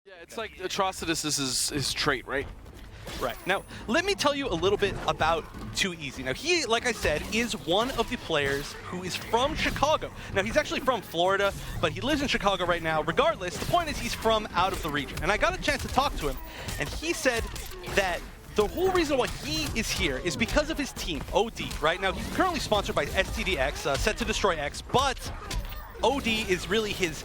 Yeah, it's like Atrocitus is his trait, right? Right. Now, let me tell you a little bit about Too Easy. Now, he, like I said, is one of the players who is from Chicago. Now, he's actually from Florida, but he lives in Chicago right now. Regardless, the point is he's from out of the region. And I got a chance to talk to him, and he said that the whole reason why he is here is because of his team, OD. Right now, he's currently sponsored by STDX, Set to Destroy X, but OD is really his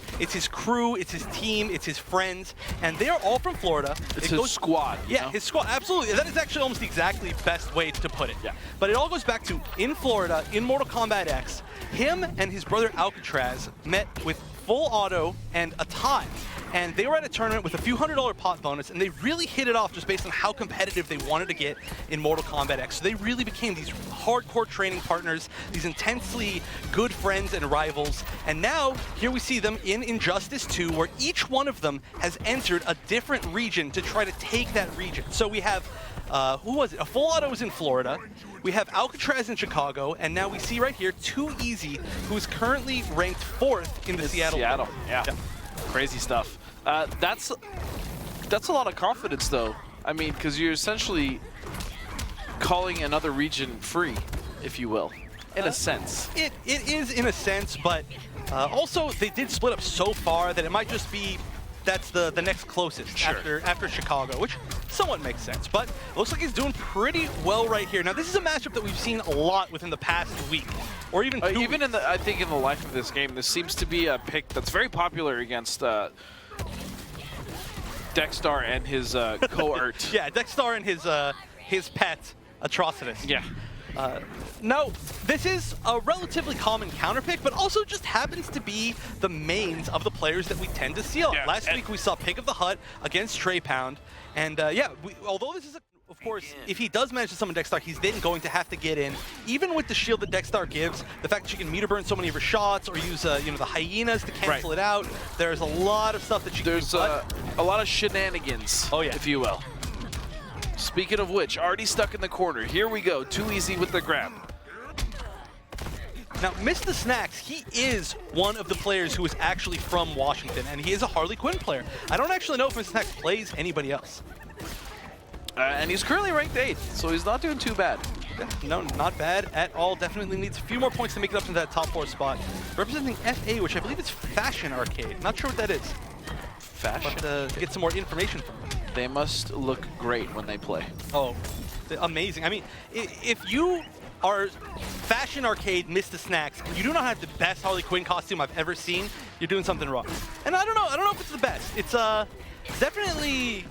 crew, it's his team, it's his friends, and they are all from Florida. It's his squad. Yeah, know? his squad, absolutely. That is actually almost the exactly best way to put it. Yeah. But it all goes back to, in Florida, in Mortal Kombat X, him and his brother Alcatraz met with full auto and a tie. And they were at a tournament with a few $100 pot bonus, and they really hit it off just based on how competitive they wanted to get in Mortal Kombat X. So they really became these hardcore training partners, these intensely good friends and rivals. And now, here we see them in Injustice 2, where each one of them has entered a different region to try to take that region. So we have, who was it? A Full Auto is in Florida. We have Alcatraz in Chicago, and now we see right here, Too Easy, who is currently ranked 4th in the Seattle. Yeah. Crazy stuff. That's a lot of confidence, though. I mean, because you're essentially calling another region free, if you will, in a sense. It is in a sense, but also they did split up so far that it might just be that's the next closest after Chicago, which somewhat makes sense. But it looks like he's doing pretty well right here. Now, this is a matchup that we've seen a lot within the past week, or even 2 even weeks. I think in the life of this game, this seems to be a pick that's very popular against Dexstar and his cohort. Yeah, Dexstar and his pet, Atrocitus. Yeah. Now, this is a relatively common counterpick, but also just happens to be the mains of the players that we tend to see a lot. Yeah, Last week we saw Pick of the Hut against Trey Pound, and yeah, although this is of course, if he does manage to summon Dexstar, he's then going to have to get in. Even with the shield that Dexstar gives, the fact that you can meter burn so many of her shots, or use you know, the hyenas to cancel it out, there's a lot of stuff that you can do. There's a lot of shenanigans, if you will. Speaking of which, already stuck in the corner. Here we go, Too Easy with the grab. Now, Mista Snacks, he is one of the players who is actually from Washington, and he is a Harley Quinn player. I don't actually know if Mista Snacks plays anybody else. And he's currently ranked 8th, so he's not doing too bad. Yeah, no, not bad at all. Definitely needs a few more points to make it up into that top 4 spot. Representing FA, which I believe is Fashion Arcade. Not sure what that is. Fashion? But get some more information from them. They must look great when they play. Oh, amazing. I mean, if you are Fashion Arcade Mista Snacks and you do not have the best Harley Quinn costume I've ever seen, you're doing something wrong. And I don't know if it's the best. It's definitely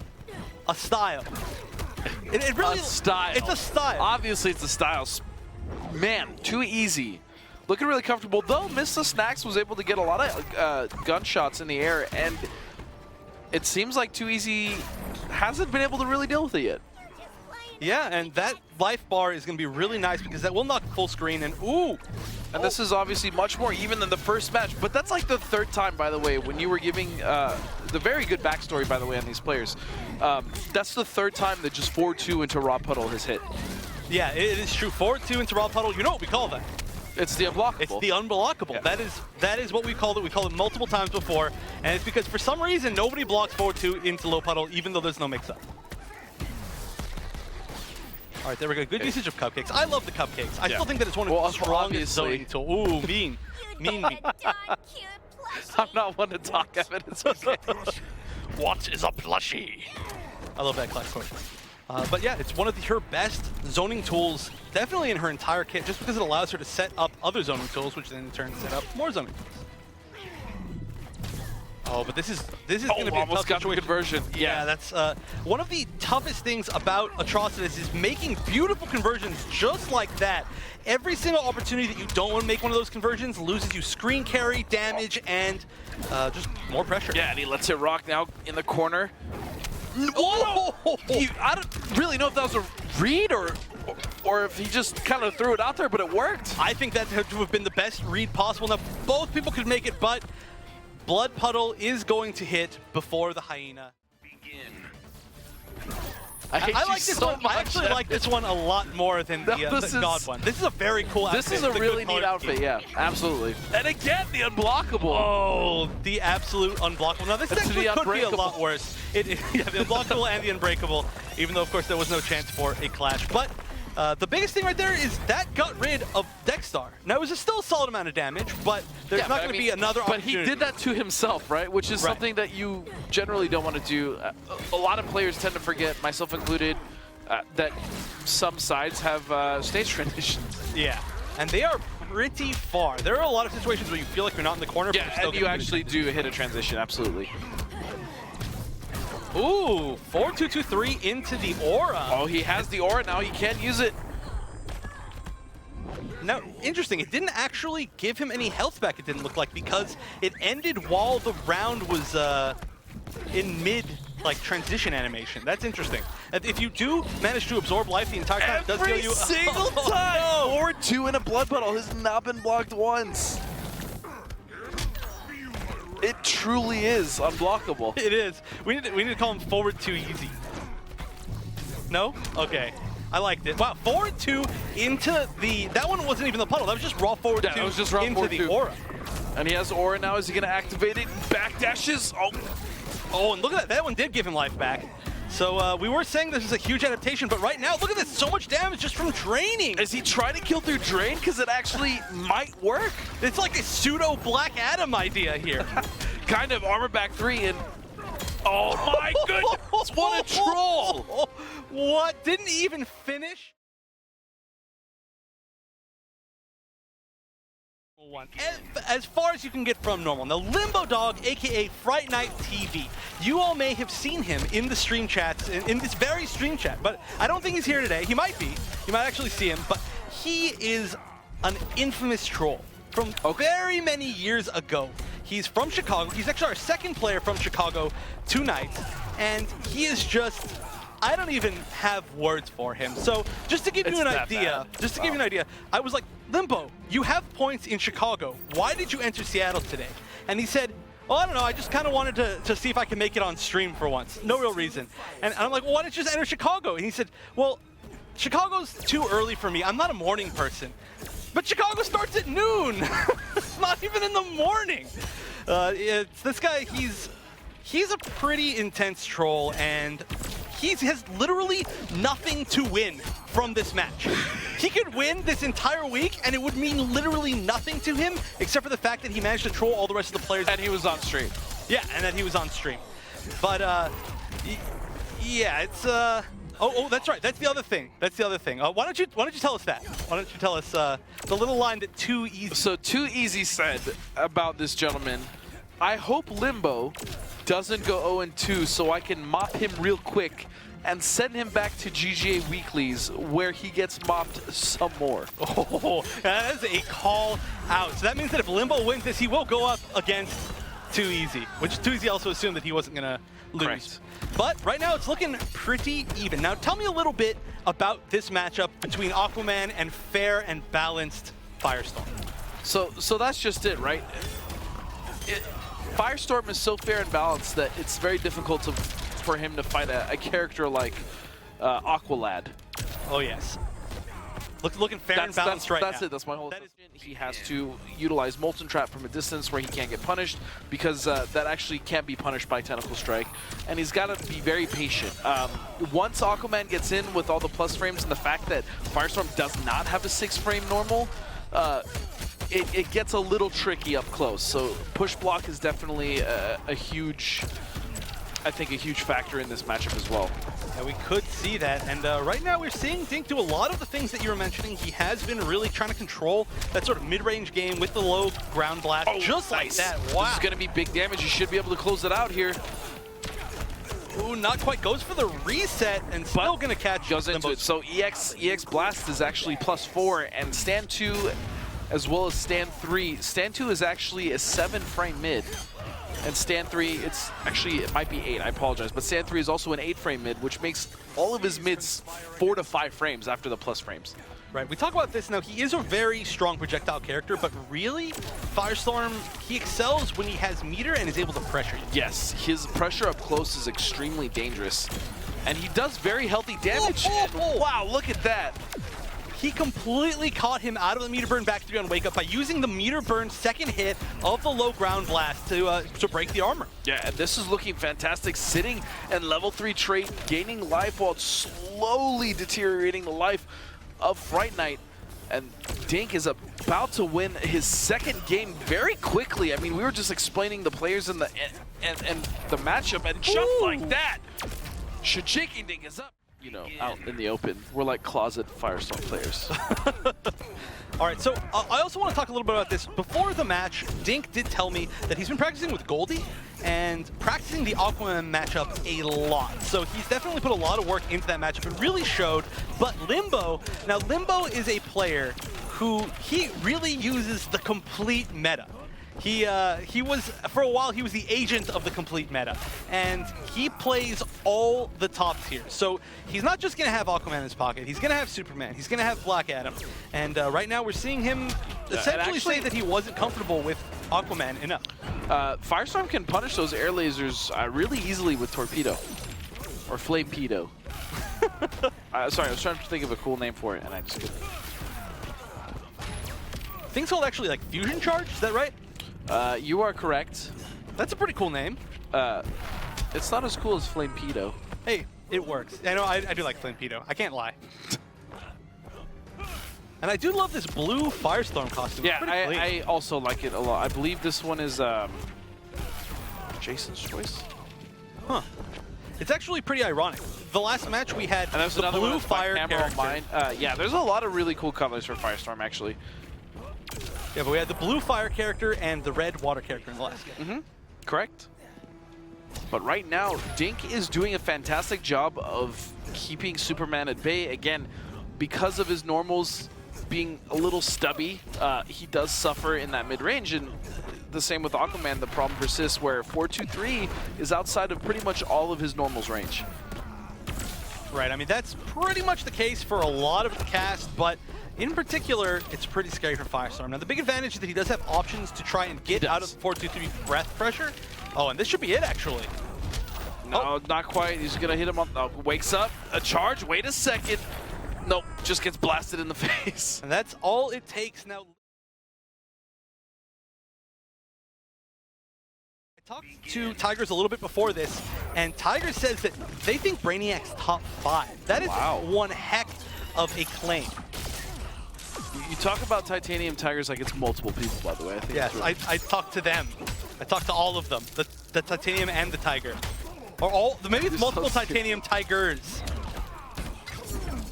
a style. It really, a style. It's a style. Obviously, it's a style. Man, Too Easy. Looking really comfortable, though. Mista Snacks was able to get a lot of gunshots in the air, and it seems like Too Easy hasn't been able to really deal with it yet. Yeah, and that life bar is going to be really nice because that will knock full screen, and ooh! And this is obviously much more even than the first match, but that's like the 3rd time, by the way, when you were giving the very good backstory, by the way, on these players. That's the 3rd time that just 4-2 into Raw Puddle has hit. Yeah, it is true. 4-2 into Raw Puddle. You know what we call that? It's the Unblockable. It's the Unblockable. Yeah. That is what we called it. We called it multiple times before, and it's because for some reason nobody blocks 4-2 into Low Puddle, even though there's no mix-up. All right, there we go. Good usage of cupcakes. I love the cupcakes. I still think that it's one of the strongest zoning tools. Ooh, mean. I'm not one to talk, Evan. It's okay. What is a plushie? I love that class question. But yeah, it's one of her best zoning tools, definitely in her entire kit, just because it allows her to set up other zoning tools, which then in turn set up more zoning tools. Oh, but this is going to be a tough situation. Conversion. Yeah, that's one of the toughest things about Atrocitus is making beautiful conversions just like that. Every single opportunity that you don't want to make one of those conversions loses you screen carry, damage, and just more pressure. Yeah, and he lets it rock now in the corner. Whoa! I don't really know if that was a read or if he just kind of threw it out there, but it worked. I think that would have been the best read possible. Now, both people could make it, but Blood Puddle is going to hit before the hyena. Begin. I hate you like this so one. much. I actually like this one a lot more than the God one. This is a very cool outfit. This is a really neat outfit, yeah, absolutely. And again, the Unblockable. Oh, the absolute Unblockable. Now, this actually could be a lot worse. Yeah, the Unblockable and the Unbreakable, even though, of course, there was no chance for a clash. But the biggest thing right there is that got rid of Dexstar. Now, it was still a solid amount of damage, but there's not going to be another opportunity. But he did that to himself, right? Which is something that you generally don't want to do. A lot of players tend to forget, myself included, that some sides have stage transitions. Yeah, and they are pretty far. There are a lot of situations where you feel like you're not in the corner, but you're still and you actually do hit a transition, absolutely. Ooh, 4-2-2-3 into the aura. Oh, he has the aura now. He can't use it. Now, interesting, it didn't actually give him any health back, it didn't look like, because it ended while the round was in mid, like, transition animation. That's interesting. If you do manage to absorb life the entire time, it does heal you. Every single time! 4-2 in a blood puddle has not been blocked once. It truly is unblockable. It is. We need to call him forward too easy. No? Okay. I liked it. Wow, forward 2 into the... That one wasn't even the puddle. That was just raw forward 2 that was just raw into the aura. And he has aura now. Is he going to activate it? Backdashes. Oh, and look at that. That one did give him life back. So we were saying this is a huge adaptation, but right now, look at this. So much damage just from draining. Is he trying to kill through drain? Because it actually might work. It's like a pseudo Black Adam idea here. Kind of armor back 3 and... Oh my goodness, what a troll! What? Didn't even finish? As far as you can get from normal. Now, Limbo Dog, aka FrightNightTV. You all may have seen him in the stream chats, in this very stream chat, but I don't think he's here today. He might be. You might actually see him, but he is an infamous troll from very many years ago. He's from Chicago. He's actually our second player from Chicago tonight, and he is just... I don't even have words for him. So just to give you an idea, I was like, Limbo, you have points in Chicago. Why did you enter Seattle today? And he said, well, I don't know. I just kind of wanted to see if I can make it on stream for once. No real reason. And I'm like, well, why don't you just enter Chicago? And he said, well, Chicago's too early for me. I'm not a morning person. But Chicago starts at noon. It's not even in the morning. This guy, he's a pretty intense troll, and he has literally nothing to win from this match. He could win this entire week, and it would mean literally nothing to him, except for the fact that he managed to troll all the rest of the players. And he was on stream. Yeah, and that he was on stream. But, yeah, it's... Oh, that's right. That's the other thing. That's the other thing. Why don't you tell us that? Why don't you tell us the little line that Too Easy... So Too Easy said about this gentleman, I hope Limbo doesn't go 0-2 so I can mop him real quick and send him back to GGA Weeklies where he gets mopped some more. Oh, that is a call out. So that means that if Limbo wins this, he will go up against Too Easy, which Too Easy also assumed that he wasn't going to lose. Correct. But right now it's looking pretty even. Now tell me a little bit about this matchup between Aquaman and fair and balanced Firestorm. So that's just it, right? Firestorm is so fair and balanced that it's very difficult for him to fight a character like Aqualad. Oh yes. Looking fair and balanced right now. That's it. That's my whole thing. He has to utilize Molten Trap from a distance where he can't get punished because that actually can't be punished by Tentacle Strike. And he's got to be very patient. Once Aquaman gets in with all the plus frames and the fact that Firestorm does not have a 6-frame normal, it gets a little tricky up close. So push block is definitely a huge... I think a huge factor in this matchup as well. Yeah, we could see that, and right now we're seeing Dink do a lot of the things that you were mentioning. He has been really trying to control that sort of mid-range game with the low ground blast, just like that. Wow. This is going to be big damage. You should be able to close it out here. Ooh, not quite. Goes for the reset and still going to catch. Goes into it. So EX Blast is actually +4, and Stand 2 as well as Stand 3. Stand 2 is actually a 7-frame mid. And Stand 3, it might be 8, I apologize, but Stand 3 is also an 8-frame mid, which makes all of his mids 4 to 5 frames after the plus frames. Right, we talk about this now. He is a very strong projectile character, but really, Firestorm, he excels when he has meter and is able to pressure you. Yes, his pressure up close is extremely dangerous. And he does very healthy damage. Wow, look at that. He completely caught him out of the meter burn back 3 on wake up by using the meter burn second hit of the low ground blast to break the armor. Yeah, and this is looking fantastic. Sitting in level 3 trait, gaining life while slowly deteriorating the life of Fright Night. And Dink is about to win his second game very quickly. I mean, we were just explaining the players in the matchup, and just like that, Shujinkydink is up. You know, out in the open. We're like closet Firestorm players. All right, so I also want to talk a little bit about this. Before the match, Dink did tell me that he's been practicing with Goldie and practicing the Aquaman matchup a lot. So he's definitely put a lot of work into that matchup. It really showed. But Limbo, now Limbo is a player who he really uses the complete meta. He was, for a while, he was the agent of the complete meta, and he plays all the top tiers. So he's not just going to have Aquaman in his pocket, he's going to have Superman, he's going to have Black Adam, and right now we're seeing him essentially say that he wasn't comfortable with Aquaman enough. Firestorm can punish those air lasers really easily with Torpedo, or Flamepedo. Sorry, I was trying to think of a cool name for it, and I just couldn't. I think it's called actually like Fusion Charge, is that right? You are correct. That's a pretty cool name. It's not as cool as Flamepedo. Hey, it works. I know, I do like Flamepedo. I can't lie. And I do love this blue Firestorm costume. Yeah, I also like it a lot. I believe this one is Jason's choice. Huh. It's actually pretty ironic. The last match we had and the blue fire character. Yeah, there's a lot of really cool colors for Firestorm, actually. Yeah, but we had the blue fire character and the red water character in the last game. Mm-hmm. Correct. But right now, Dink is doing a fantastic job of keeping Superman at bay. Again, because of his normals being a little stubby, he does suffer in that mid-range. And the same with Aquaman, the problem persists where 4-2-3 is outside of pretty much all of his normals range. Right, I mean, that's pretty much the case for a lot of the cast, but in particular, it's pretty scary for Firestorm. Now, the big advantage is that he does have options to try and get out of the 4-2-3 breath pressure. Oh, and this should be it, actually. No, not quite. He's going to hit him on... wakes up. A charge. Wait a second. Nope. Just gets blasted in the face. And that's all it takes now. I talked to Tigers a little bit before this, and Tigers says that they think Brainiac's top 5. That is one heck of a claim. You talk about Titanium Tigers like it's multiple people, by the way. I think yes, really I talked to them. I talked to all of them, the Titanium and the Tiger. Or all, maybe it's multiple Titanium Tigers.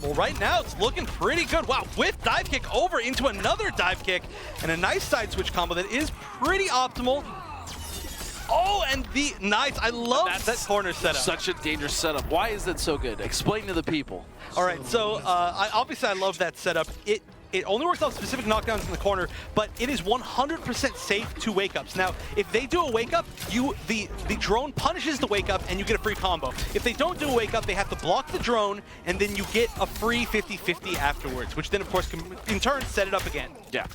Well, right now it's looking pretty good. Wow, with dive kick over into another dive kick and a nice side switch combo that is pretty optimal. Oh, and the nice, I love that corner setup. Such a dangerous setup. Why is that so good? Explain to the people. All right, so obviously I love that setup. It only works off specific knockdowns in the corner, but it is 100% safe to wake-ups. Now, if they do a wake-up, the drone punishes the wake-up and you get a free combo. If they don't do a wake-up, they have to block the drone and then you get a free 50-50 afterwards, which then, of course, can in turn set it up again. Yeah.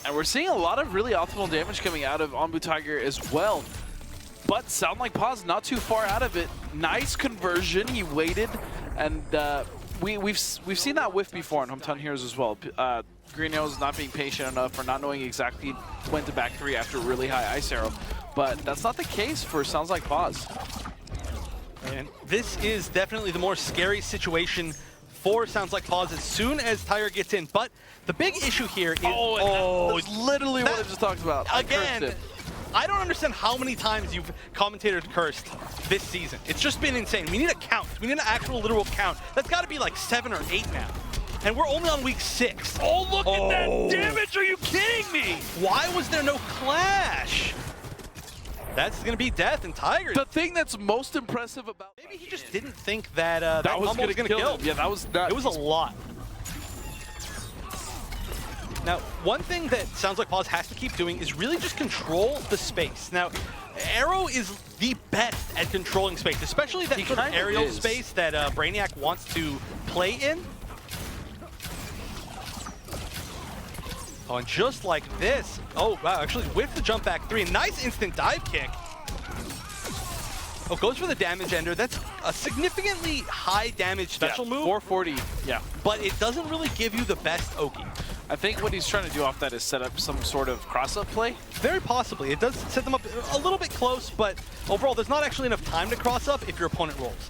And we're seeing a lot of really optimal damage coming out of Anbu Tiger as well. But SoundsLikePause not too far out of it. Nice conversion. He waited, and we've seen that whiff before in Hometown Heroes as well. Green Arrows not being patient enough or not knowing exactly when to back 3 after a really high ice arrow. But that's not the case for SoundsLikePause. And this is definitely the more scary situation for SoundsLikePause as soon as Tiger gets in. But the big issue here is... that's literally what I just talked about. Again, I don't understand how many times you've commentator cursed this season. It's just been insane. We need a count. We need an actual literal count. That's got to be like 7 or 8 now. And we're only on week 6. Oh, look at that damage. Are you kidding me? Why was there no clash? That's going to be death and Tiger. The thing that's most impressive about... Maybe he just didn't think that that was going to kill him. Yeah, that was nuts. It was a lot. Now, one thing that SoundsLikePause has to keep doing is really just control the space. Now, Arrow is the best at controlling space, especially that sort of aerial space that Brainiac wants to play in. Oh, and just like this. Oh, wow, actually with the jump back 3, nice instant dive kick. Oh, goes for the damage ender. That's a significantly high damage special move. 440, yeah. But it doesn't really give you the best Oki. I think what he's trying to do off that is set up some sort of cross-up play. Very possibly. It does set them up a little bit close, but overall, there's not actually enough time to cross up if your opponent rolls.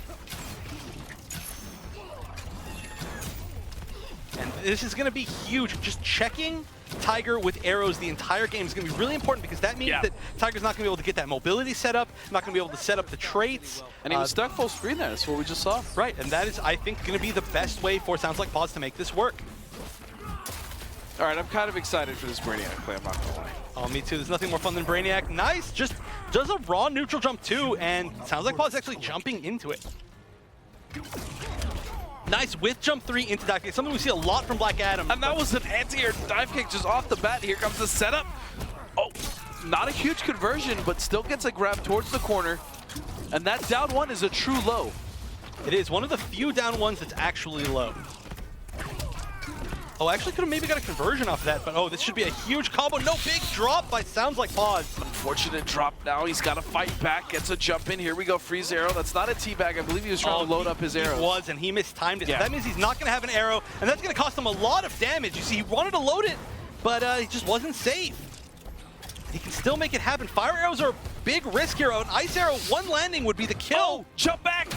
And this is going to be huge. Just checking Tiger with arrows the entire game is going to be really important because that means that Tiger's not going to be able to get that mobility set up, not going to be able to set up the traits. And he was stuck full screen there. That's what we just saw. Right, and that is, I think, going to be the best way for SoundsLikePause to make this work. All right, I'm kind of excited for this Brainiac play, I'm not going to lie. Oh, me too. There's nothing more fun than Brainiac. Nice, just does a raw neutral jump too, and SoundsLikePause is actually jumping into it. Nice with jump 3 into dive kick, something we see a lot from Black Adam. And that was an anti-air dive kick just off the bat. Here comes the setup. Oh, not a huge conversion, but still gets a grab towards the corner. And that down one is a true low. It is one of the few down ones that's actually low. Oh, actually could have maybe got a conversion off of that, but oh, this should be a huge combo. No, big drop by SoundsLikePause. Unfortunate drop now. He's got to fight back, gets a jump in. Here we go, freeze arrow. That's not a teabag. I believe he was trying to load up his arrows. He was, and he mistimed it. So that means he's not going to have an arrow, and that's going to cost him a lot of damage. You see, he wanted to load it, but he just wasn't safe. He can still make it happen. Fire arrows are a big risk here. An ice arrow, one landing would be the kill. Oh, jump back.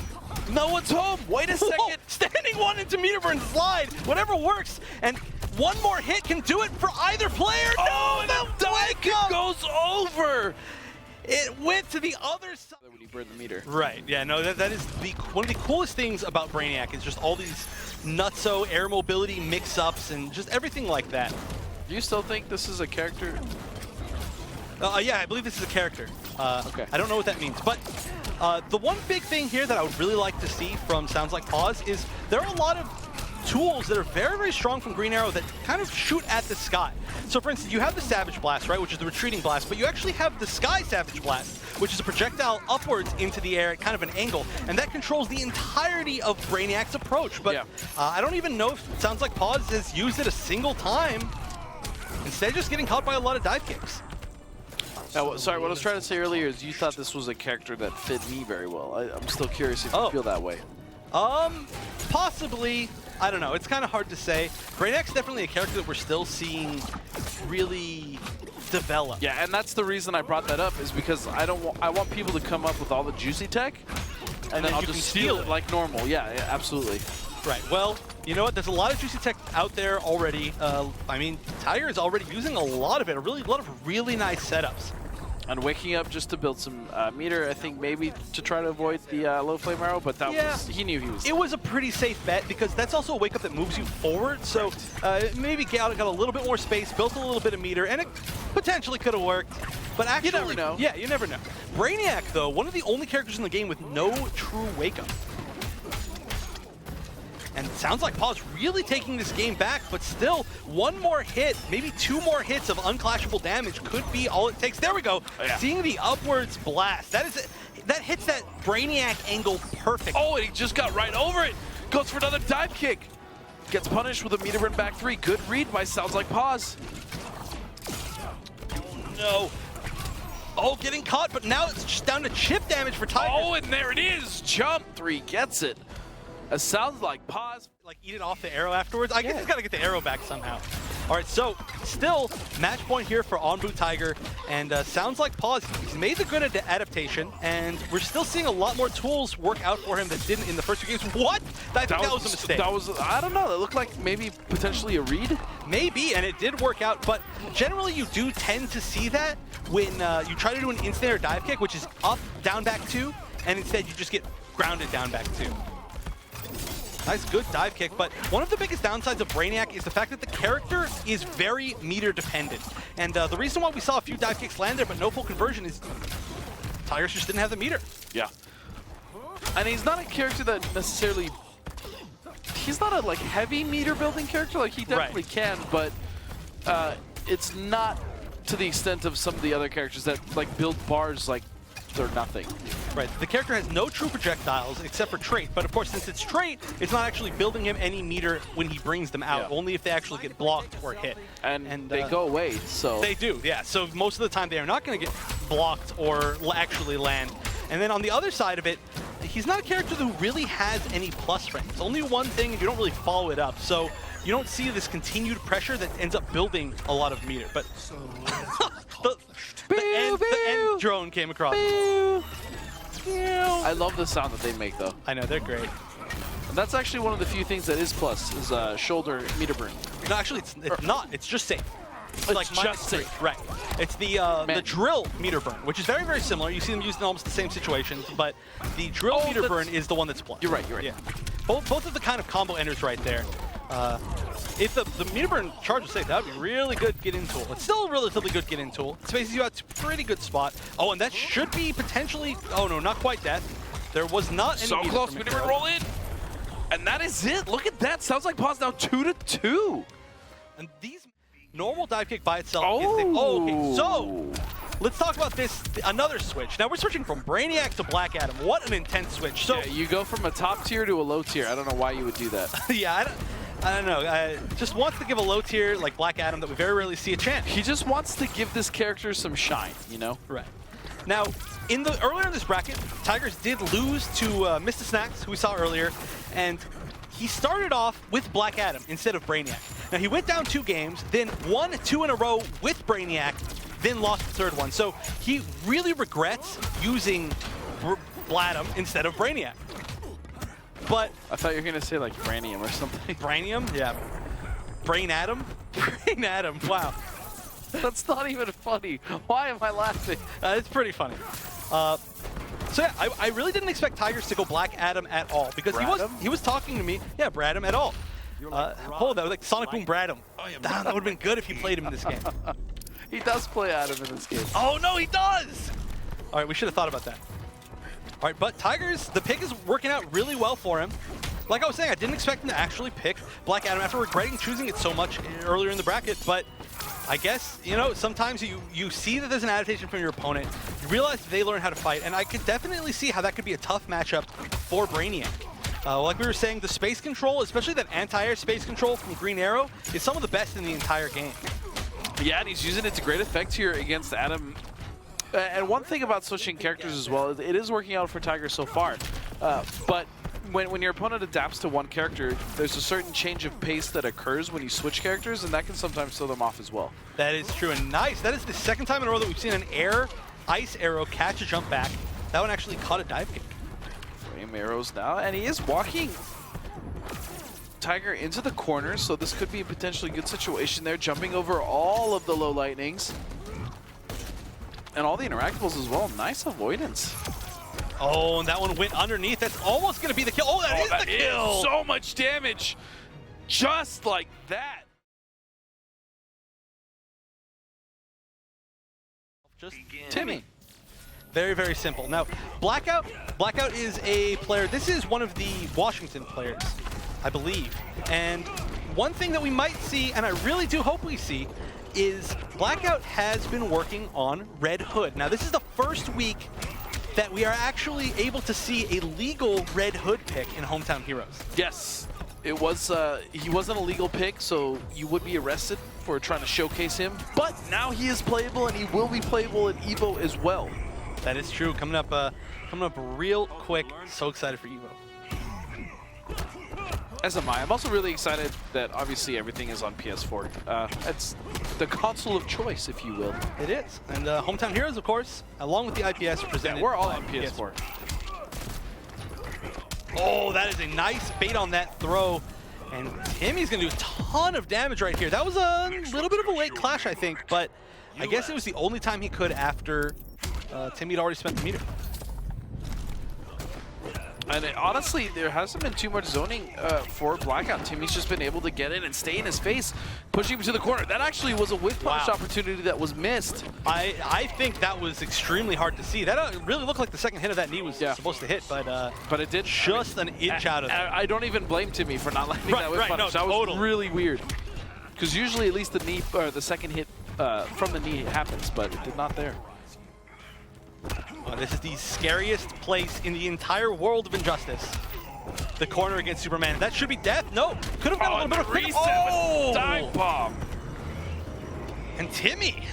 No one's home. Wait a second. Whoa, standing one into meter burn slide. Whatever works. And one more hit can do it for either player. Oh, no, the wake goes over. It went to the other side. When you burn the meter. Right. Yeah, no, that is one of the coolest things about Brainiac is just all these nutso air mobility mix-ups and just everything like that. Do you still think this is a character? Yeah, I believe this is a character. Okay. I don't know what that means, but the one big thing here that I would really like to see from SoundsLikePause is there are a lot of tools that are very, very strong from Green Arrow that kind of shoot at the sky. So for instance, you have the Savage Blast, right, which is the retreating blast, but you actually have the Sky Savage Blast, which is a projectile upwards into the air at kind of an angle, and that controls the entirety of Brainiac's approach. But I don't even know if SoundsLikePause has used it a single time. Instead, just getting caught by a lot of dive kicks. Now, sorry, what I was trying to say earlier is you thought this was a character that fit me very well. I'm still curious if you feel that way. Possibly. I don't know. It's kind of hard to say. Brainiac's definitely a character that we're still seeing really develop. Yeah, and that's the reason I brought that up is because I want people to come up with all the juicy tech, and then I'll just steal it like normal. Yeah, absolutely. Right. Well, you know what? There's a lot of juicy tech out there already. I mean, Tiger is already using a lot of it. A lot of really nice setups. And waking up just to build some meter, I think maybe to try to avoid the low flame arrow, but that was, he knew he was. It was a pretty safe bet because that's also a wake up that moves you forward. So maybe got a little bit more space, built a little bit of meter, and it potentially could have worked. But actually, you never know. Yeah, you never know. Brainiac, though, one of the only characters in the game with no true wake up. And SoundsLikePause really taking this game back, but still, one more hit, maybe two more hits of unclashable damage could be all it takes. There we go. Oh, yeah. Seeing the upwards blast. That hits that Brainiac angle perfect. Oh, and he just got right over it. Goes for another dive kick. Gets punished with a meter burn back 3. Good read by SoundsLikePause. No. Oh, getting caught, but now it's just down to chip damage for Tiger. Oh, and there it is. Jump 3 gets it. It sounds like pause. Like eat it off the arrow afterwards. I guess he's got to get the arrow back somehow. All right, so still match point here for Anbu Tiger, and SoundsLikePause. He's made the good adaptation, and we're still seeing a lot more tools work out for him that didn't in the first 2 games. What? I think that was a mistake. That was, I don't know. That looked like maybe potentially a read. Maybe, and it did work out, but generally you do tend to see that when you try to do an instant air dive kick, which is up, down, back 2, and instead you just get grounded down, back 2. Nice, good dive kick, but one of the biggest downsides of Brainiac is the fact that the character is very meter dependent. And the reason why we saw a few dive kicks land there but no full conversion is Tigers just didn't have the meter. Yeah. And he's not a character that necessarily, he's not a like heavy meter building character, like he definitely can, but it's not to the extent of some of the other characters that like build bars like they're nothing. Right, the character has no true projectiles except for trait, but of course since it's trait, it's not actually building him any meter when he brings them out, only if they actually get blocked or hit. And they go away, so. They do, yeah, so most of the time they are not going to get blocked or actually land. And then on the other side of it, he's not a character who really has any plus frames. Only one thing, and you don't really follow it up. So you don't see this continued pressure that ends up building a lot of meter. But the end drone came across. I love the sound that they make, though. I know, they're great. And that's actually one of the few things that is plus, is shoulder meter burn. No, actually, it's not. It's just safe. It's like just safe. Right. It's the drill meter burn, which is very, very similar. You see them used in almost the same situations, but the drill meter burn is the one that's plus. You're right, you're right. Yeah. Both of the kind of combo enders right there. If the meter burn charge was safe, that would be really good get-in tool. It's still a relatively good get-in tool. It spaces you out to a pretty good spot. Oh, and that should be potentially, oh no, not quite death. There was not any So close, meter burn roll in. And that is it. Look at that. Sounds like pause now 2-2. And these normal dive kick by itself. Oh. Okay, so let's talk about this, another switch. Now we're switching from Brainiac to Black Adam. What an intense switch. So yeah, you go from a top tier to a low tier. I don't know why you would do that. yeah, I don't know. Just wants to give a low tier like Black Adam that we very rarely see a chance. He just wants to give this character some shine, you know? Right. Now, earlier in this bracket, Tigers did lose to Mista Snacks, who we saw earlier, and he started off with Black Adam instead of Brainiac. Now, he went down 2 games, then won 2 in a row with Brainiac, then lost the 3rd one. So he really regrets using Bladum instead of Brainiac. But I thought you were going to say like Brainium or something. Brainium? Yeah. Brain Adam? Brain Adam, wow. That's not even funny. Why am I laughing? It's pretty funny. So yeah, I really didn't expect Tigers to go Black Adam at all because he was talking to me. Yeah, Bradham at all. That was like Sonic Boom Bradham. That would have been good if he played him in this game. He does play Adam in this game. Oh no, he does! All right, we should have thought about that. All right, but Tigers, the pick is working out really well for him. Like I was saying, I didn't expect him to actually pick Black Adam after regretting choosing it so much earlier in the bracket, but I guess, you know, sometimes you see that there's an adaptation from your opponent, you realize that they learn how to fight, and I could definitely see how that could be a tough matchup for Brainiac. Like we were saying, the space control, especially that anti-air space control from Green Arrow, is some of the best in the entire game. Yeah, and he's using it to great effect here against Adam. And one thing about switching characters as well, it is working out for Tigers so far, but when your opponent adapts to one character, there's a certain change of pace that occurs when you switch characters, and that can sometimes throw them off as well. That is true, and nice. That is the 2nd time in a row that we've seen an ice arrow catch a jump back. That one actually caught a dive kick. Flame arrows now, and he is walking Tiger into the corner, so this could be a potentially good situation there, jumping over all of the low lightnings. And all the interactables as well. Nice avoidance. Oh, and that one went underneath. That's almost going to be the kill. Oh, that is the kill. So much damage. Just like that. Just Timmy. Very, very simple. Now, Blackout is a player. This is one of the Washington players, I believe. And one thing that we might see, and I really do hope we see, is Blackout has been working on Red Hood. Now, this is the first week that we are actually able to see a legal Red Hood pick in Hometown Heroes. Yes, it was. He wasn't a legal pick, so you would be arrested for trying to showcase him. But now he is playable, and he will be playable in Evo as well. That is true. Coming up real quick. So excited for Evo. As am I. I'm also really excited that obviously everything is on PS4. It's the console of choice, if you will. It is. And Hometown Heroes, of course, along with the IPS presented. Yeah, we're all on PS4. Oh, that is a nice bait on that throw. And Timmy's going to do a ton of damage right here. That was a little bit of a late clash, I think, but I guess it was the only time he could after Timmy had already spent the meter. And honestly, there hasn't been too much zoning for Blackout. Timmy's just been able to get in and stay in his face, pushing him to the corner. That actually was a whip punish opportunity that was missed. I think that was extremely hard to see. That really looked like the 2nd hit of that knee was supposed to hit, but it did just an inch out of it. I don't even blame Timmy for not landing that whip punish. That was really weird. Because usually at least the knee or the 2nd hit from the knee happens, but it did not there. This is the scariest place in the entire world of Injustice. The corner against Superman. That should be death. No, could have got a little bit of reset. Oh, dive bomb. And Timmy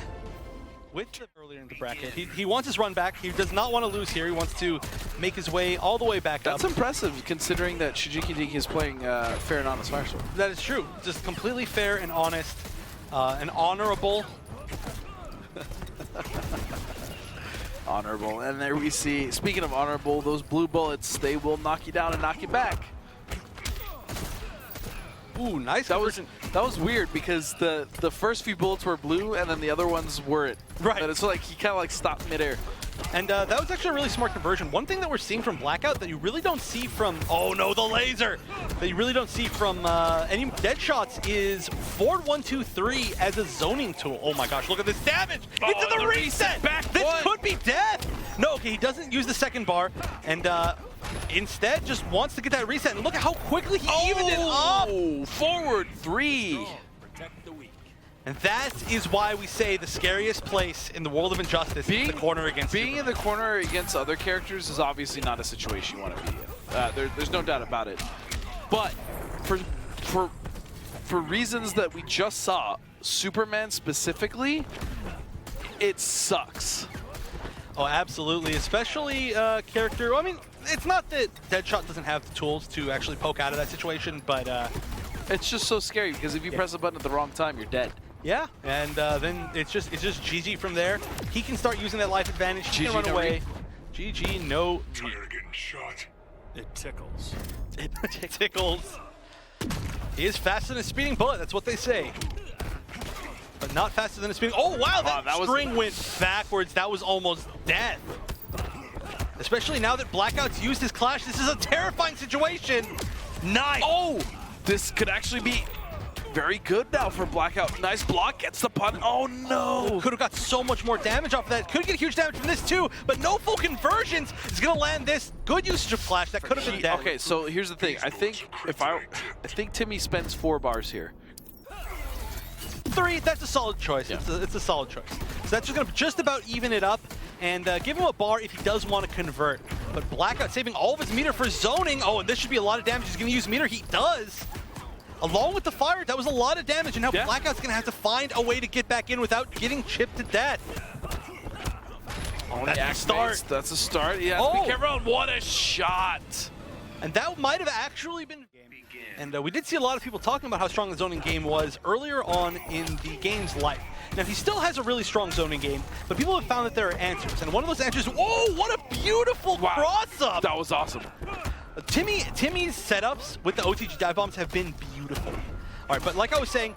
with the earlier in the bracket. He wants his run back. He does not want to lose here. He wants to make his way all the way back That's up. impressive, considering that Shujinkydink is playing fair and honest Firestorm. That is true. Just completely fair and honest and honorable. Honorable. And there we see, speaking of honorable, those blue bullets, they will knock you down and knock you back. Ooh, nice conversion. That was weird because the first few bullets were blue and then the other ones weren't. Right. And it's like he kind of like stopped midair. And that was actually a really smart conversion. One thing that we're seeing from Blackout that you really don't see from, oh no, the laser! That you really don't see from any Deadshots is forward 1, 2, 3 as a zoning tool. Oh my gosh, look at this damage! Into the reset! Back this one. could be death! No, okay, he doesn't use the second bar, and instead just wants to get that reset. And look at how quickly he evened it up! Forward 3! And that is why we say the scariest place in the world of Injustice is the corner against Being in the corner against other characters is obviously not a situation you want to be in. There's no doubt about it. But for reasons that we just saw, Superman specifically, it sucks. Oh, absolutely. Especially character. I mean, it's not that Deadshot doesn't have the tools to actually poke out of that situation, but it's just so scary because if you press a button at the wrong time, you're dead. Yeah, and then it's just GG from there. He can start using that life advantage. He can run no away. GG, no. Tired of getting shot. It tickles. It tickles. He is faster than a speeding bullet. That's what they say. But not faster than a speeding. Oh wow, that string went backwards. That was almost death. Especially now that Blackout's used his clash. This is a terrifying situation. Nice. Oh, this could actually be very good now for Blackout. Nice block, gets the pun. Oh no! Could have got so much more damage off of that. Could get huge damage from this too, but no full conversions is gonna land this. Good usage of Clash. That could have been dead. Okay, so here's the thing. I think Timmy spends 4 bars here. 3, that's a solid choice. Yeah. It's a solid choice. So that's just gonna just about even it up and give him a bar if he does want to convert. But Blackout saving all of his meter for zoning. Oh, and this should be a lot of damage. He's gonna use meter. He does. Along with the fire, that was a lot of damage, and now Blackout's gonna have to find a way to get back in without getting chipped to death. Oh, that's a start. That's a start. Yeah, be careful. What a shot! And that might have actually been. And we did see a lot of people talking about how strong the zoning game was earlier on in the game's life. Now, he still has a really strong zoning game, but people have found that there are answers. And one of those answers, whoa, what a beautiful cross-up! That was awesome. Timmy's setups with the OTG dive bombs have been beautiful. All right, but like I was saying,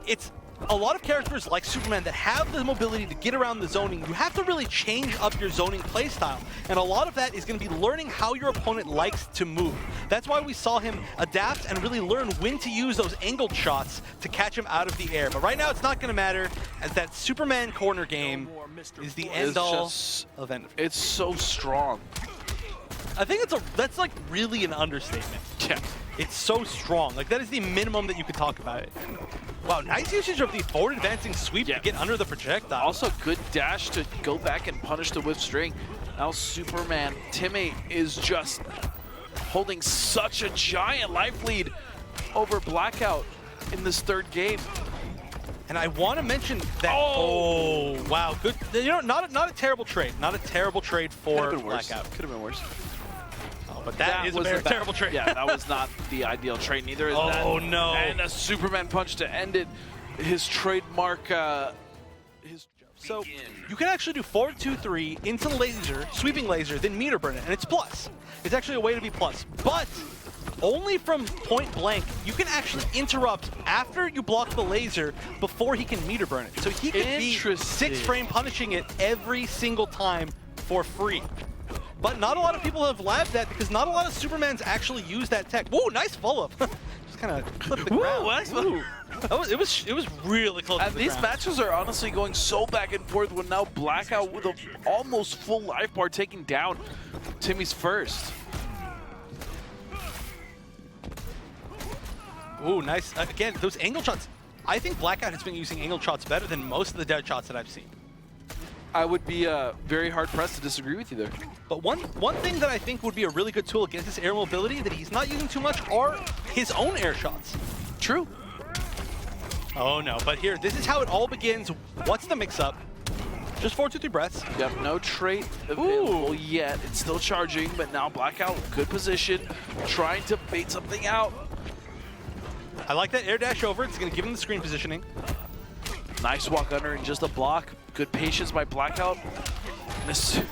it's a lot of characters like Superman that have the mobility to get around the zoning. You have to really change up your zoning playstyle, and a lot of that is going to be learning how your opponent likes to move. That's why we saw him adapt and really learn when to use those angled shots to catch him out of the air. But right now, it's not going to matter, as that Superman corner game is the end-all of end. It's so strong. I think that's like really an understatement. Yeah. It's so strong. Like, that is the minimum that you could talk about it. Wow, nice usage of the forward advancing sweep to get under the projectile. Also, good dash to go back and punish the whiff string. Now Superman, Timmy is just holding such a giant life lead over Blackout in this 3rd game. And I want to mention that. Oh, wow, good. You know, not a terrible trade. Not a terrible trade for Blackout. Could have been worse. But that is a very terrible trade. Yeah, that was not the ideal trade. Neither is that. Oh no! And a Superman punch to end it. His trademark. So you can actually do 4-2-3 into laser, sweeping laser, then meter burn it, and it's plus. It's actually a way to be plus, but only from point blank. You can actually interrupt after you block the laser before he can meter burn it. So he can be 6-frame punishing it every single time for free. But not a lot of people have labbed that because not a lot of Supermans actually use that tech. Whoa, nice follow-up. Just kind of clipped the ground. It was really close to the these ground. matches are honestly going so back and forth when now Blackout with an almost full life bar taking down Timmy's first. Ooh, nice. Again, those angle shots. I think Blackout has been using angle shots better than most of the dead shots that I've seen. I would be very hard-pressed to disagree with you there. But one thing that I think would be a really good tool against his air mobility that he's not using too much are his own air shots. True. Oh no, but here, this is how it all begins. What's the mix-up? Just 4, 2, 3 breaths. Yep, no trait available yet. It's still charging, but now Blackout, good position, trying to bait something out. I like that air dash over. It's going to give him the screen positioning. Nice walk under and just a block. Good patience by Blackout. And as soon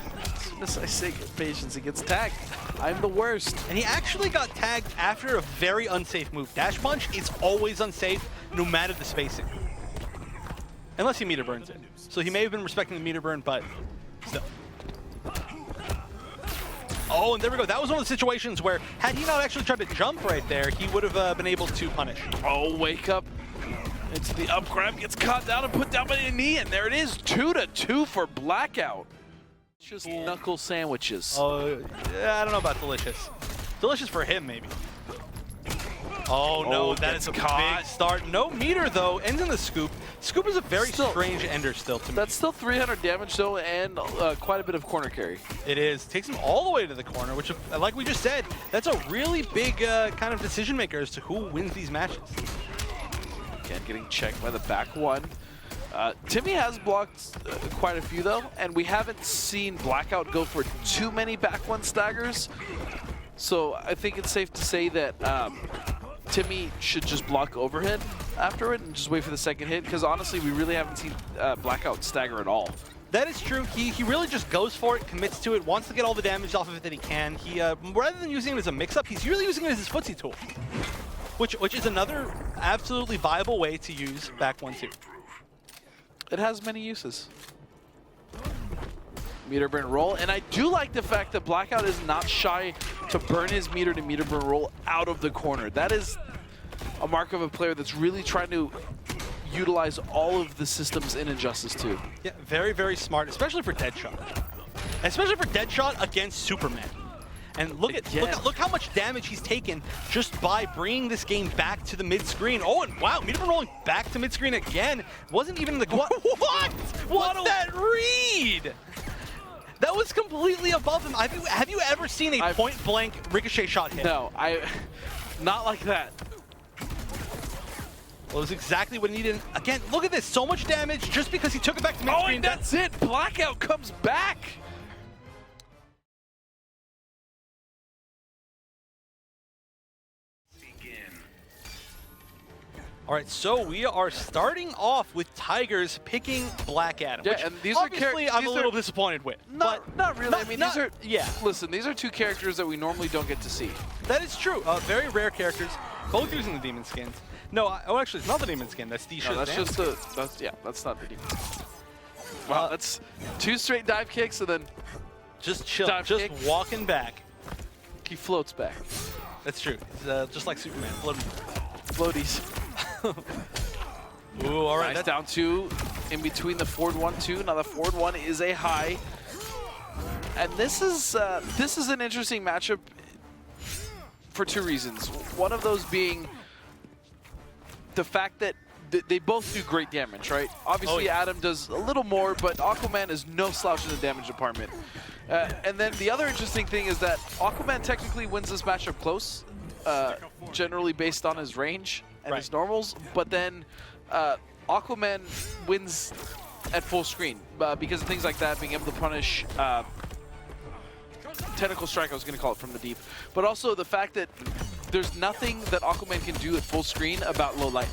as I say good patience, he gets tagged. I'm the worst. And he actually got tagged after a very unsafe move. Dash punch is always unsafe, no matter the spacing. Unless he meter burns it. So he may have been respecting the meter burn, but still. Oh, and there we go. That was one of the situations where, had he not actually tried to jump right there, he would have been able to punish. Oh, wake up. Into the up grab, gets caught down and put down by the knee, and there it is, 2-2 for Blackout. Just knuckle sandwiches. Oh, yeah, I don't know about delicious. Delicious for him, maybe. Oh, no, that is a big start. No meter, though. Ends in the scoop. Scoop is a very strange ender still to me. That's still 300 damage, though, and quite a bit of corner carry. It is. Takes him all the way to the corner, which, like we just said, that's a really big kind of decision maker as to who wins these matches. Again, getting checked by the back one. Timmy has blocked quite a few, though, and we haven't seen Blackout go for too many back one staggers. So I think it's safe to say that Timmy should just block overhead after it and just wait for the second hit, because honestly, we really haven't seen Blackout stagger at all. That is true. He really just goes for it, commits to it, wants to get all the damage off of it that he can. He rather than using it as a mix-up, he's really using it as his footsie tool. Which is another absolutely viable way to use back 1-2. It has many uses. Meter burn roll, and I do like the fact that Blackout is not shy to burn his meter to meter burn roll out of the corner. That is a mark of a player that's really trying to utilize all of the systems in Injustice 2. Yeah, very, very smart, especially for Deadshot. Especially for Deadshot against Superman. And look how much damage he's taken just by bringing this game back to the mid-screen. Oh, and wow, meter burn rolling back to mid-screen again. Wasn't even in the... What? What's that read? That was completely above him. Have you ever seen a point-blank ricochet shot hit? No, not like that. Well, it was exactly what he needed. Again, look at this. So much damage just because he took it back to mid-screen. Oh, and that's it. Blackout comes back. All right, so we are starting off with Tigers picking Black Adam, which and these obviously I'm a little disappointed with. Not really. I mean, yeah. Listen, these are two characters that we normally don't get to see. That is true. Very rare characters, both using the demon skins. No, oh, actually, it's not the demon skin. That's the that's just the. That's not the demon. Wow, that's 2 straight dive kicks and then just chill, just walking back. He floats back. That's true. It's, just like Superman, floaties. Ooh, all right. Nice down 2 in between the forward 1-2. Now the forward 1 is a high, and this is an interesting matchup for 2 reasons. One of those being the fact that they both do great damage, right? Obviously, Adam does a little more, but Aquaman is no slouch in the damage department. And then the other interesting thing is that Aquaman technically wins this matchup close, generally based on his range and his normals, but then Aquaman wins at full screen because of things like that, being able to punish Tentacle Strike, I was going to call it, from the deep, but also the fact that there's nothing that Aquaman can do at full screen about low light.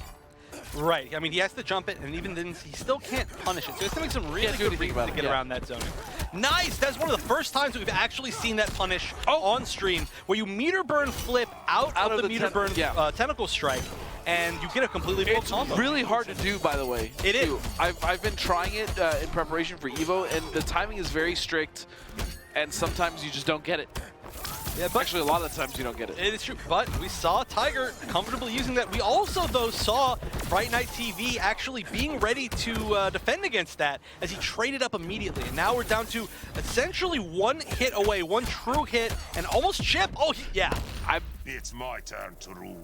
Right. I mean, he has to jump it, and even then, he still can't punish it. So he has to make some really good reasons to get around that zoning. Nice! That's one of the first times that we've actually seen that punish on stream, where you meter burn flip out of the meter burn tentacle strike, and you get a completely full combo. It's really hard to do, by the way. It is. I've been trying it in preparation for EVO, and the timing is very strict, and sometimes you just don't get it. Yeah, but actually, a lot of the times you don't get it. It is true, but we saw Tiger comfortably using that. We also, though, saw FrightNightTV actually being ready to defend against that as he traded up immediately. And now we're down to essentially 1 hit away, 1 true hit, and almost chip. Oh, yeah. It's my turn to rule.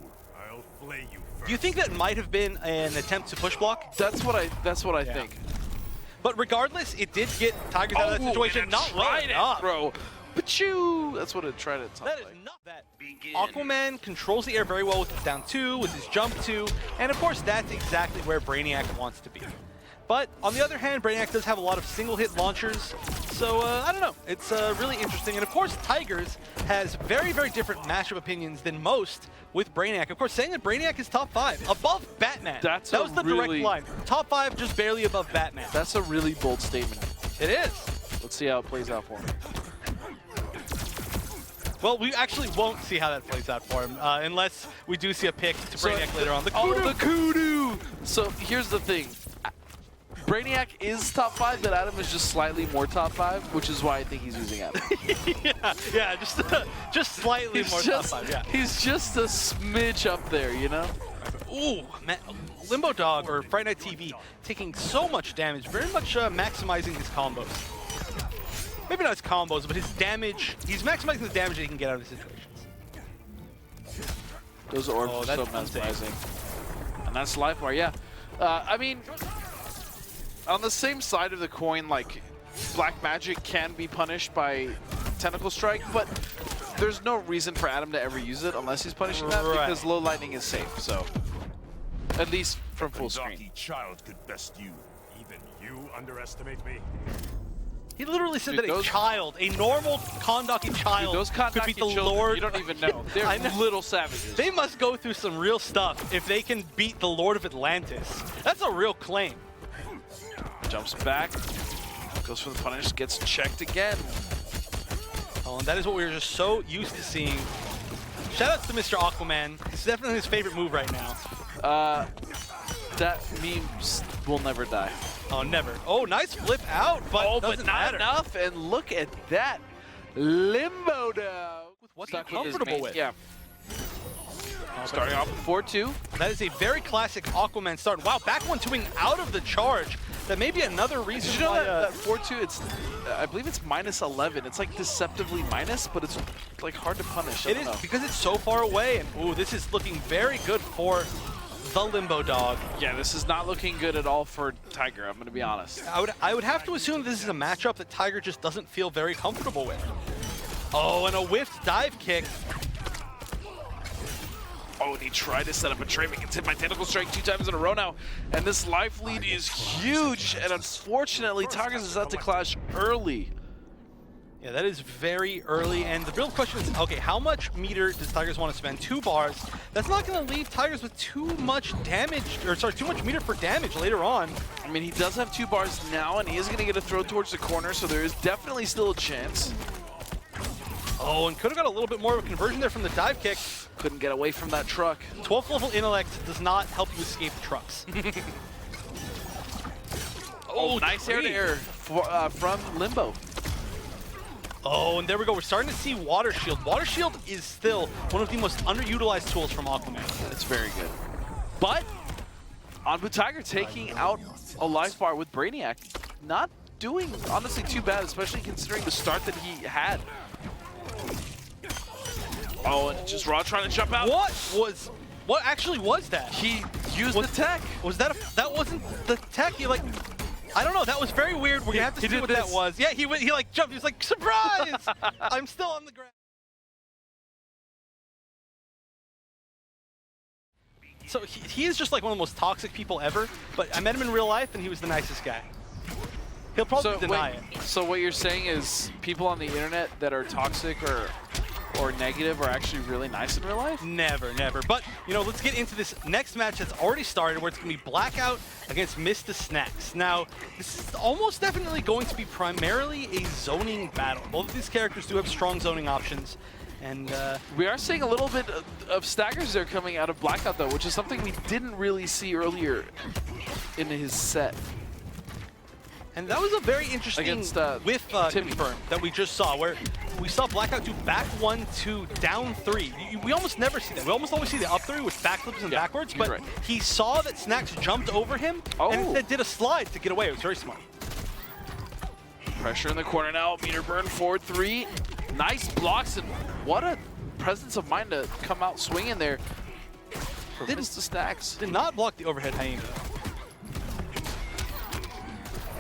I'll flay you first. Do you think that might have been an attempt to push block? That's what I think. But regardless, it did get Tigers out of that situation. Not right up, bro. Pachoo! That's what it tried to top. That is not that. Aquaman controls the air very well with his down 2, with his jump 2, and of course that's exactly where Brainiac wants to be. But on the other hand, Brainiac does have a lot of single-hit launchers, so I don't know. It's really interesting. And of course, Tigers has very, very different matchup opinions than most with Brainiac. Of course, saying that Brainiac is top 5, above Batman. That was the direct line. Top 5, just barely above Batman. That's a really bold statement. It is. Let's see how it plays out for him. Well, we actually won't see how that plays out for him, unless we do see a pick to Brainiac later on. The kudu! Oh, the kudu! So here's the thing. Brainiac is top 5, but Adam is just slightly more top 5, which is why I think he's using Adam. yeah, just slightly more top 5, yeah. He's just a smidge up there, you know? Ooh, man, Limbo Dog, or FrightNightTV, taking so much damage, very much maximizing his combos. Maybe not his combos, but his damage. He's maximizing the damage that he can get out of situations. Those orbs are so mesmerizing. And that's life bar, yeah. I mean, on the same side of the coin, like, Black Magic can be punished by Tentacle Strike, but there's no reason for Adam to ever use it unless he's punishing that, because low lightning is safe, so. At least from full screen. Child could best you. Even you underestimate me. He literally said that a child, a normal Kondaki child, those could beat the Lord. You don't even know. They're little savages. They must go through some real stuff if they can beat the Lord of Atlantis. That's a real claim. Jumps back, goes for the punish, gets checked again. Oh, and that is what we were just so used to seeing. Shoutouts to Mr. Aquaman. It's definitely his favorite move right now. That meme will never die. Oh, never. Oh, nice flip out, but doesn't matter. Enough. And look at that Limbo dog. With what he's comfortable with. Yeah. Starting off with 4-2. That is a very classic Aquaman start. Wow, back 1-2ing out of the charge. That may be another reason Did you know why, that 4-2, it's, I believe it's -11. It's like deceptively minus, but it's like hard to punish. It is, because it's so far away. And ooh, this is looking very good for the Limbo Dog. Yeah, this is not looking good at all for Tiger, I'm going to be honest. I would have to assume this is a matchup that Tiger just doesn't feel very comfortable with. Oh, and a whiffed dive kick. Oh, and he tried to set up a trade, but gets hit by Tentacle Strike 2 times in a row now. And this life lead is huge, and unfortunately, Tigers is out to clash early. Yeah, that is very early, and the real question is, okay, how much meter does Tigers want to spend? 2 bars. That's not going to leave Tigers with too much damage, or sorry, too much meter for damage later on. I mean, he does have 2 bars now, and he is going to get a throw towards the corner, so there is definitely still a chance. Oh, and could have got a little bit more of a conversion there from the dive kick. Couldn't get away from that truck. 12th level intellect does not help you escape trucks. Oh, nice air to air from Limbo. Oh, and there we go. We're starting to see Water Shield. Water Shield is still one of the most underutilized tools from Aquaman. It's very good. But Anbu Tiger taking out a life bar with Brainiac. Not doing, honestly, too bad, especially considering the start that he had. Oh, and just Raw trying to jump out. What actually was that? He used the tech. Was that that wasn't the tech? He like, I don't know. That was very weird. We're gonna have to see what that was. Yeah, he like jumped. He was like, surprise! I'm still on the ground. So he is just like one of the most toxic people ever. But I met him in real life, and he was the nicest guy. He'll probably deny it. So what you're saying is people on the internet that are toxic or negative are actually really nice in real life? Never, never. But, you know, let's get into this next match that's already started, where it's going to be Blackout against Mista Snacks. Now, this is almost definitely going to be primarily a zoning battle. Both of these characters do have strong zoning options. And we are seeing a little bit of staggers there coming out of Blackout, though, which is something we didn't really see earlier in his set. And that was a very interesting against whiff confirm that we just saw, where we saw Blackout do back 1-2, down 3. We almost never see that. We almost always see the up 3 with backflips and backwards, but he saw that Snacks jumped over him and instead did a slide to get away. It was very smart. Pressure in the corner now, meter burn, forward 3. Nice blocks, and what a presence of mind to come out swinging there. Didn't the Snacks. Did not block the overhead hyena.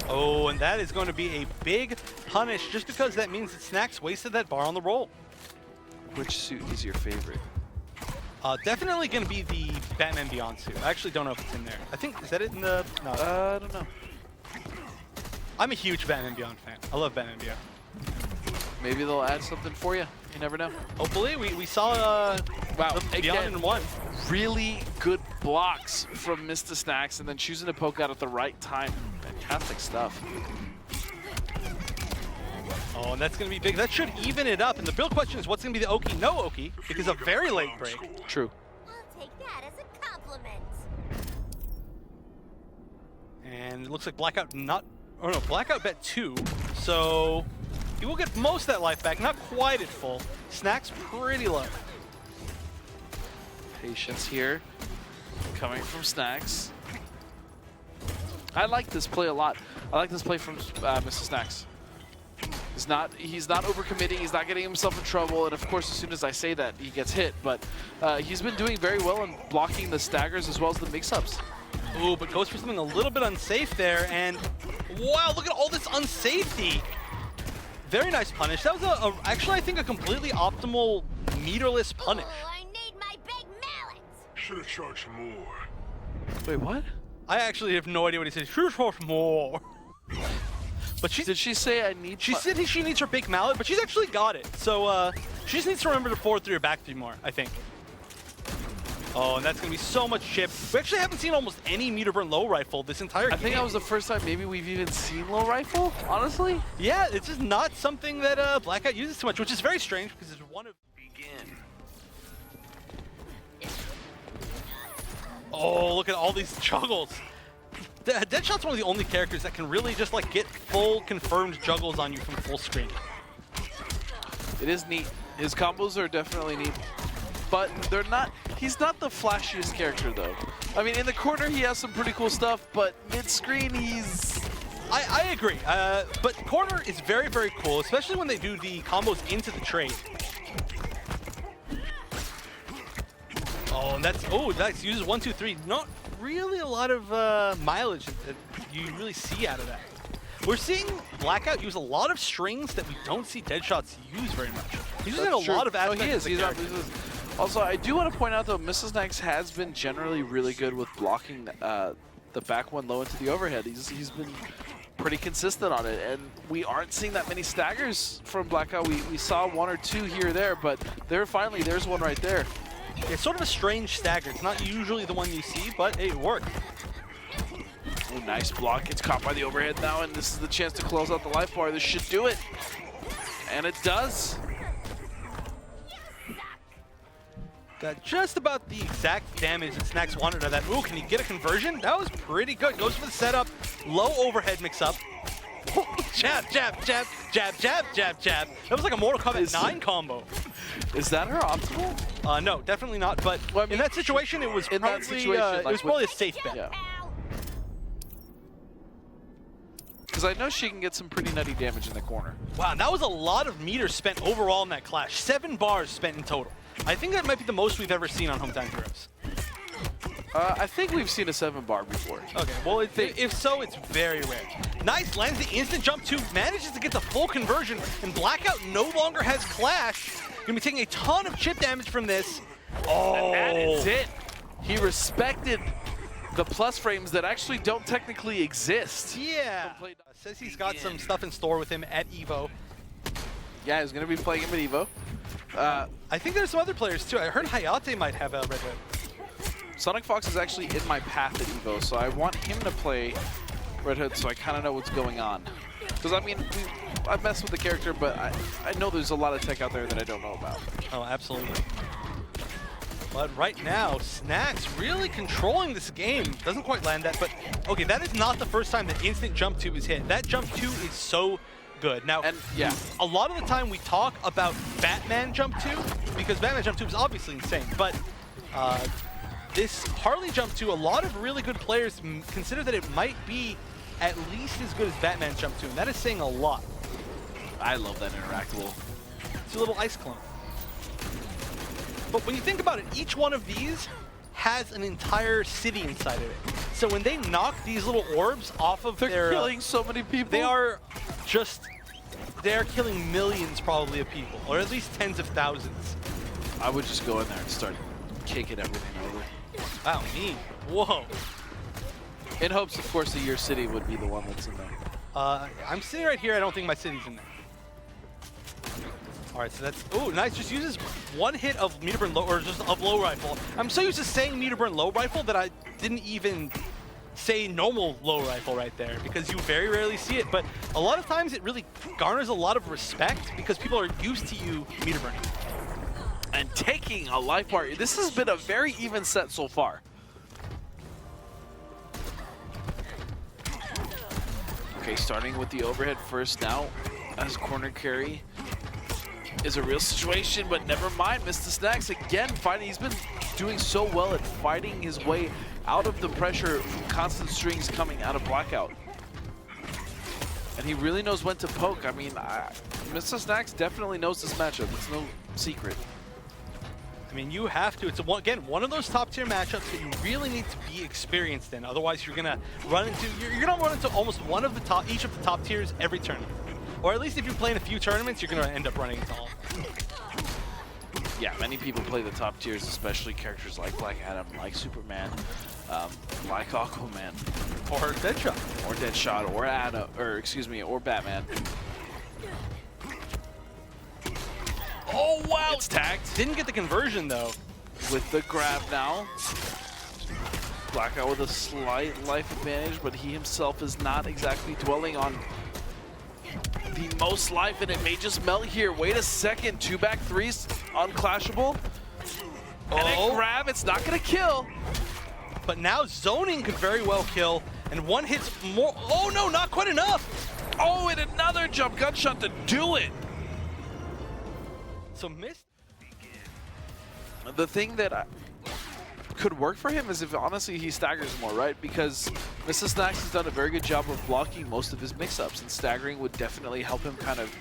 Oh, and that is going to be a big punish, just because that means that Snacks wasted that bar on the roll. Which suit is your favorite? Definitely going to be the Batman Beyond suit. I actually don't know if it's in there. I think, is that it in the... No. I don't know. I'm a huge Batman Beyond fan. I love Batman Beyond. Maybe they'll add something for you. You never know. Hopefully, we saw Wow, Beyond in one. Really good blocks from Mista Snacks and then choosing to poke out at the right time. Fantastic stuff. Oh, and that's going to be big. That should even it up. And the real question is, what's going to be the Oki, no Oki? Because a very late break. True. I'll take that as a compliment. And it looks like Blackout Blackout bet 2. So he will get most of that life back. Not quite at full. Snacks pretty low. Patience here. Coming from Snacks. I like this play a lot. I like this play from Mr. Snacks. He's not overcommitting, he's not getting himself in trouble, and of course as soon as I say that, he gets hit, but he's been doing very well in blocking the staggers as well as the mix-ups. Ooh, but goes for something a little bit unsafe there, and wow, look at all this unsafety. Very nice punish. That was actually I think a completely optimal meterless punish. Oh, I need my big mallet. Should have charged more. Wait, what? I actually have no idea what he said. Shoot for more. But Did she say I need... She said she needs her big mallet, but she's actually got it. So she just needs to remember to forward 3 or back 3 more, I think. Oh, and that's going to be so much chip. We actually haven't seen almost any meter burn low rifle this entire game. I think that was the first time maybe we've even seen low rifle, honestly. Yeah, it's just not something that Blackout uses too much, which is very strange because it's one of... Begin. Oh, look at all these juggles. Deadshot's one of the only characters that can really just like get full confirmed juggles on you from full screen. It is neat. His combos are definitely neat, but they're not. He's not the flashiest character though. I mean, in the corner he has some pretty cool stuff, but mid-screen he's... I agree, but corner is very, very cool, especially when they do the combos into the trade. Oh, and that's, oh, nice, uses 1, 2, 3. Not really a lot of mileage that you really see out of that. We're seeing Blackout use a lot of strings that we don't see Deadshots use very much. He's using a lot of aspects. Also, I do want to point out though, Mrs. Snacks has been generally really good with blocking the back one low into the overhead. He's been pretty consistent on it, and we aren't seeing that many staggers from Blackout. We saw 1 or 2 here or there, but there's one right there. It's sort of a strange stagger. It's not usually the one you see, but it worked. Oh, nice block. Gets caught by the overhead now, and this is the chance to close out the life bar. This should do it. And it does. Got just about the exact damage that Snacks wanted out of that. Ooh, can he get a conversion? That was pretty good. Goes for the setup. Low overhead mix-up. Jab, jab, jab, jab, jab, jab, jab. That was like a Mortal Kombat 9 combo. Is that her optimal? No, definitely not. But well, I mean, in that situation, it was probably, a safe bet. Yeah. Because I know she can get some pretty nutty damage in the corner. Wow, that was a lot of meters spent overall in that clash. 7 bars spent in total. I think that might be the most we've ever seen on Hometown Heroes. I think we've seen a 7 bar before. Okay, well, if so, it's very rare. Nice, lands the instant jump 2, manages to get the full conversion, and Blackout no longer has Clash. Gonna be taking a ton of chip damage from this. Oh, and that is it. He respected the plus frames that actually don't technically exist. Yeah. Says he's got some stuff in store with him at EVO. Yeah, he's gonna be playing him at EVO. I think there's some other players too. I heard Hayate might have a Red Hood. Sonic Fox is actually in my path at EVO, so I want him to play Red Hood so I kind of know what's going on. Because, I mean, I mess with the character, but I know there's a lot of tech out there that I don't know about. Oh, absolutely. But right now, Snacks really controlling this game. Doesn't quite land that, but okay, that is not the first time that instant jump 2 is hit. That jump 2 is so good. Now, and yeah, a lot of the time we talk about Batman jump 2, because Batman jump 2 is obviously insane, but this Harley jump 2, a lot of really good players consider that it might be at least as good as Batman jump 2, and that is saying a lot. I love that interactable. It's a little ice clone. But when you think about it, each one of these has an entire city inside of it. So when they knock these little orbs off of they're killing so many people. They are killing millions probably of people, or at least tens of thousands. I would just go in there and start kicking everything over. Wow, me. Whoa. In hopes, of course, that your city would be the one that's in there. I'm sitting right here. I don't think my city's in there. All right, so that's, oh, nice. Just uses one hit of meter burn low, or just of low rifle. I'm so used to saying meter burn low rifle that I didn't even say normal low rifle right there, because you very rarely see it. But a lot of times it really garners a lot of respect because people are used to you meter burning. And taking a life bar. This has been a very even set so far. Okay, starting with the overhead first now as corner carry is a real situation, but never mind. Mista Snacks again fighting. He's been doing so well at fighting his way out of the pressure from constant strings coming out of Blackout. And he really knows when to poke. I mean, Mista Snacks definitely knows this matchup. It's no secret. I mean, you have to. It's, again, one of those top-tier matchups that you really need to be experienced in. Otherwise, you're gonna run into almost one of the each of the top tiers every tournament. Or at least if you're playing a few tournaments, you're gonna end up running into all. Yeah, many people play the top tiers, especially characters like Black Adam, like Superman, like Aquaman, Or Deadshot. or Deadshot, or Adam, or excuse me, or Batman. Oh wow! It's tagged. Didn't get the conversion though. With the grab now. Blackout with a slight life advantage, but he himself is not exactly dwelling on the most life, and it may just melt here. Wait a second, 2 back 3s, unclashable. And a grab, it's not gonna kill. But now zoning could very well kill, and one hit's more. Oh no, not quite enough. Oh, and another jump gunshot to do it. So Mista. The thing that could work for him is if honestly he staggers more, right? Because Mista Snacks has done a very good job of blocking most of his mix-ups, and staggering would definitely help him kind of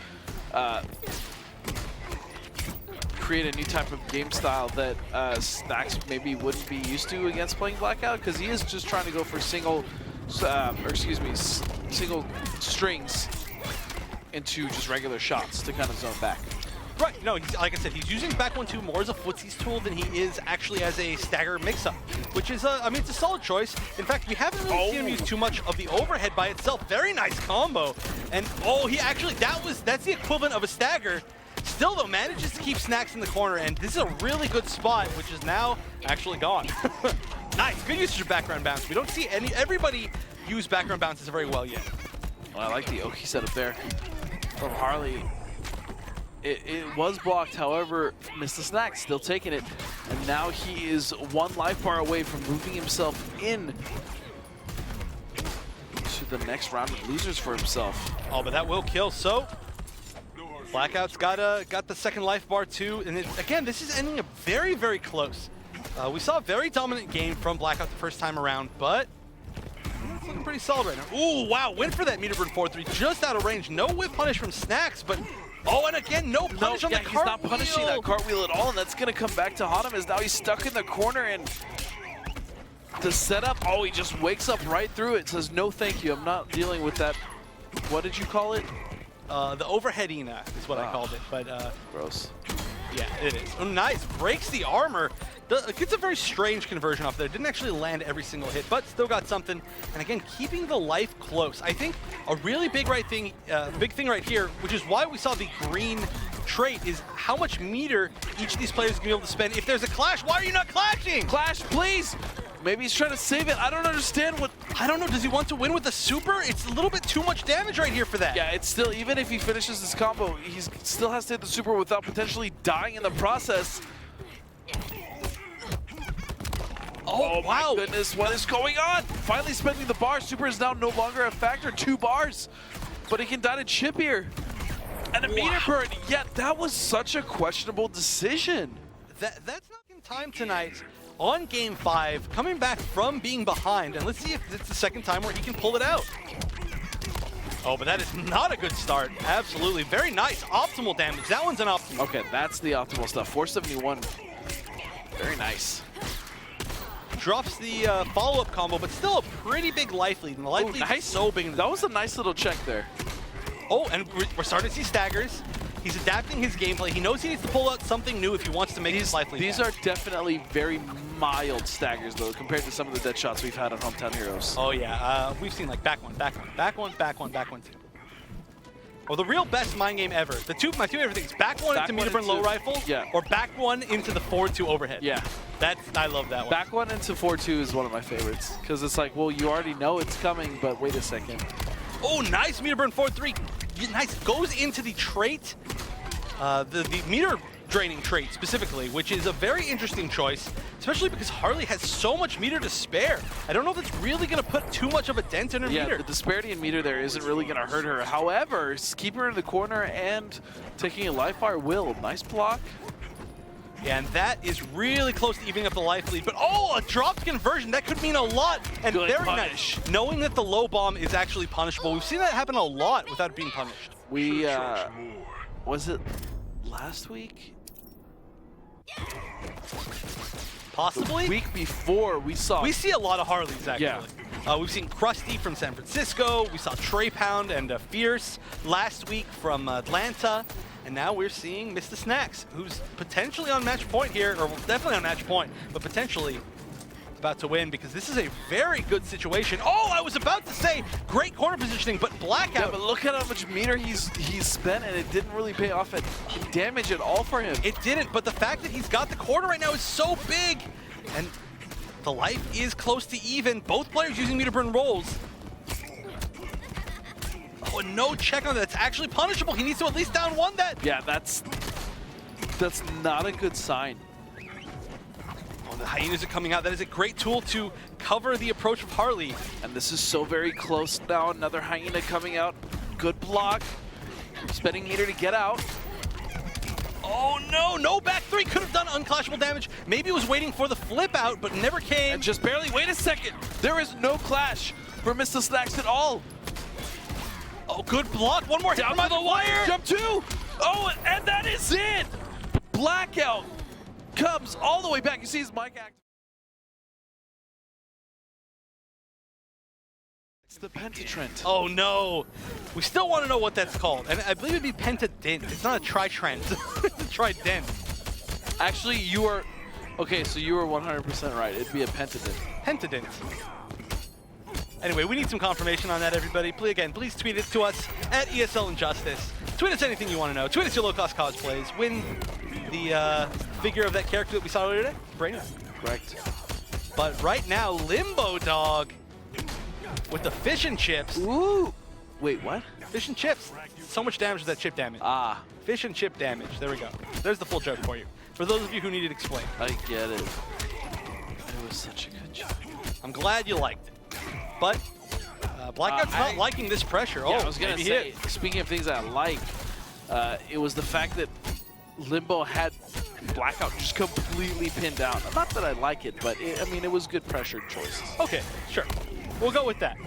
create a new type of game style that Snacks maybe wouldn't be used to against playing Blackout, because he is just trying to go for single strings into just regular shots to kind of zone back. Right, no, like I said, he's using back 1-2 more as a footsies tool than he is actually as a stagger mix-up, which is, I mean, it's a solid choice. In fact, we haven't really seen him use too much of the overhead by itself. Very nice combo. And, oh, he actually, that's the equivalent of a stagger. Still, though, manages to keep Snacks in the corner, and this is a really good spot, which is now actually gone. Nice, good usage of background bounce. We don't see everybody use background bounces very well yet. Well, I like the Oki setup there from Harley. It was blocked, however, Mista Snacks still taking it, and now he is 1 life bar away from moving himself in to the next round of losers for himself. Oh, but that will kill, so Blackout's got the second life bar too, and again, this is ending up very, very close. We saw a very dominant game from Blackout the first time around, but it's looking pretty solid right now. Ooh, wow, went for that meter burn 4-3, just out of range. No whip punish from Snacks, but oh, and again, no punish on the cartwheel. He's not punishing that cartwheel at all, and that's going to come back to haunt him as now he's stuck in the corner, and the setup, oh, he just wakes up right through it, says, no thank you, I'm not dealing with that. What did you call it? The overheadina is what I called it, but gross. Yeah, it is. Oh, nice, breaks the armor. Gets a very strange conversion off there. Didn't actually land every single hit, but still got something. And again, keeping the life close. I think a really big thing right here, which is why we saw the green trait, is how much meter each of these players can be able to spend. If there's a clash, why are you not clashing? Clash, please! Maybe he's trying to save it. I don't understand what... I don't know. Does he want to win with a super? It's a little bit too much damage right here for that. Yeah, it's still... Even if he finishes this combo, he still has to hit the super without potentially dying in the process. Oh, wow. My goodness, what is going on? Finally spending the bar. Super is now no longer a factor. 2 bars. But he can die to chip here. And a meter burn. Yet that was such a questionable decision. That's not in time tonight. On game 5, coming back from being behind, and let's see if it's the second time where he can pull it out. Oh, but that is not a good start. Absolutely. Very nice. Optimal damage. That one's an optimal. Okay, that's the optimal stuff. 471. Very nice. Drops the follow-up combo, but still a pretty big life lead. And the life lead is so big. That was a nice little check there. Oh, and we're starting to see staggers. He's adapting his gameplay. He knows he needs to pull out something new if he wants to make his life lead. These are definitely very mild staggers, though, compared to some of the dead shots we've had on Hometown Heroes. Oh, yeah. We've seen, like, back one, back one, back one, back one, back one, two. Well, the real best mind game ever. My two favorite things: back one into meter burn low rifle, or back one into the forward two overhead. Yeah. I love that one. Back one into 4-2 is one of my favorites, because it's like, well, you already know it's coming, but wait a second. Oh, nice meter burn 4-3. Nice. Goes into the trait, the meter draining trait specifically, which is a very interesting choice, especially because Harley has so much meter to spare. I don't know if it's really going to put too much of a dent in her meter. Yeah, the disparity in meter there isn't really going to hurt her. However, keep her in the corner and taking a life bar will. Nice block. Yeah, and that is really close to evening up the life lead. But oh, a dropped conversion. That could mean a lot. And Good very punish. nice. Knowing that the low bomb is actually punishable. We've seen that happen a lot without being punished. We, was it last week? Possibly? The week before we saw... We see a lot of Harleys, actually. Yeah. We've seen Krusty from San Francisco. We saw Trey Pound and Fierce last week from Atlanta. And now we're seeing Mr. Snacks, who's potentially on match point here, or definitely on match point, but potentially about to win because this is a very good situation. Oh, I was about to say great corner positioning, but Blackout. Yeah, but look at how much meter he's spent, and it didn't really pay off at damage at all for him. It didn't, but the fact that he's got the corner right now is so big. And the life is close to even. Both players using meter burn rolls. Oh, and no check on that. That's actually punishable. He needs to at least down one that. Yeah, that's not a good sign. Oh, the hyenas are coming out. That is a great tool to cover the approach of Harley. And this is so very close now. Another hyena coming out. Good block. Spending meter to get out. Oh no, no back three. Could have done unclashable damage. Maybe it was waiting for the flip out, but never came. And just barely, wait a second. There is no clash for Mr. Snacks at all. Oh, good block. One more hit Down from to the wire. Jump two. Oh, and that is it. Blackout comes all the way back. You see his mic act. It's the Pentatrent. Oh no. We still want to know what that's called. And I believe it'd be Pentadent. It's not a Tri-Trent. It's a Trident. Actually, you are... Okay, so you were 100% right. It'd be a Pentadent. Pentadent. Anyway, we need some confirmation on that, everybody. Please tweet it to us at ESL Injustice. Tweet us anything you want to know. Tweet us your low-cost cosplays. Win the figure of that character that we saw earlier today, Brainiac. Correct. But right now, Limbo Dog with the fish and chips. Ooh. Wait, what? Fish and chips. So much damage with that chip damage. Ah. Fish and chip damage. There we go. There's the full joke for you. For those of you who need it explained. I get it. It was such a good job. I'm glad you liked it. But Blackout's not liking this pressure. Yeah, oh, I was going to say, speaking of things I like, it was the fact that Limbo had Blackout just completely pinned down. Not that I like it, but I mean, it was good pressured choices. Okay, sure. We'll go with that.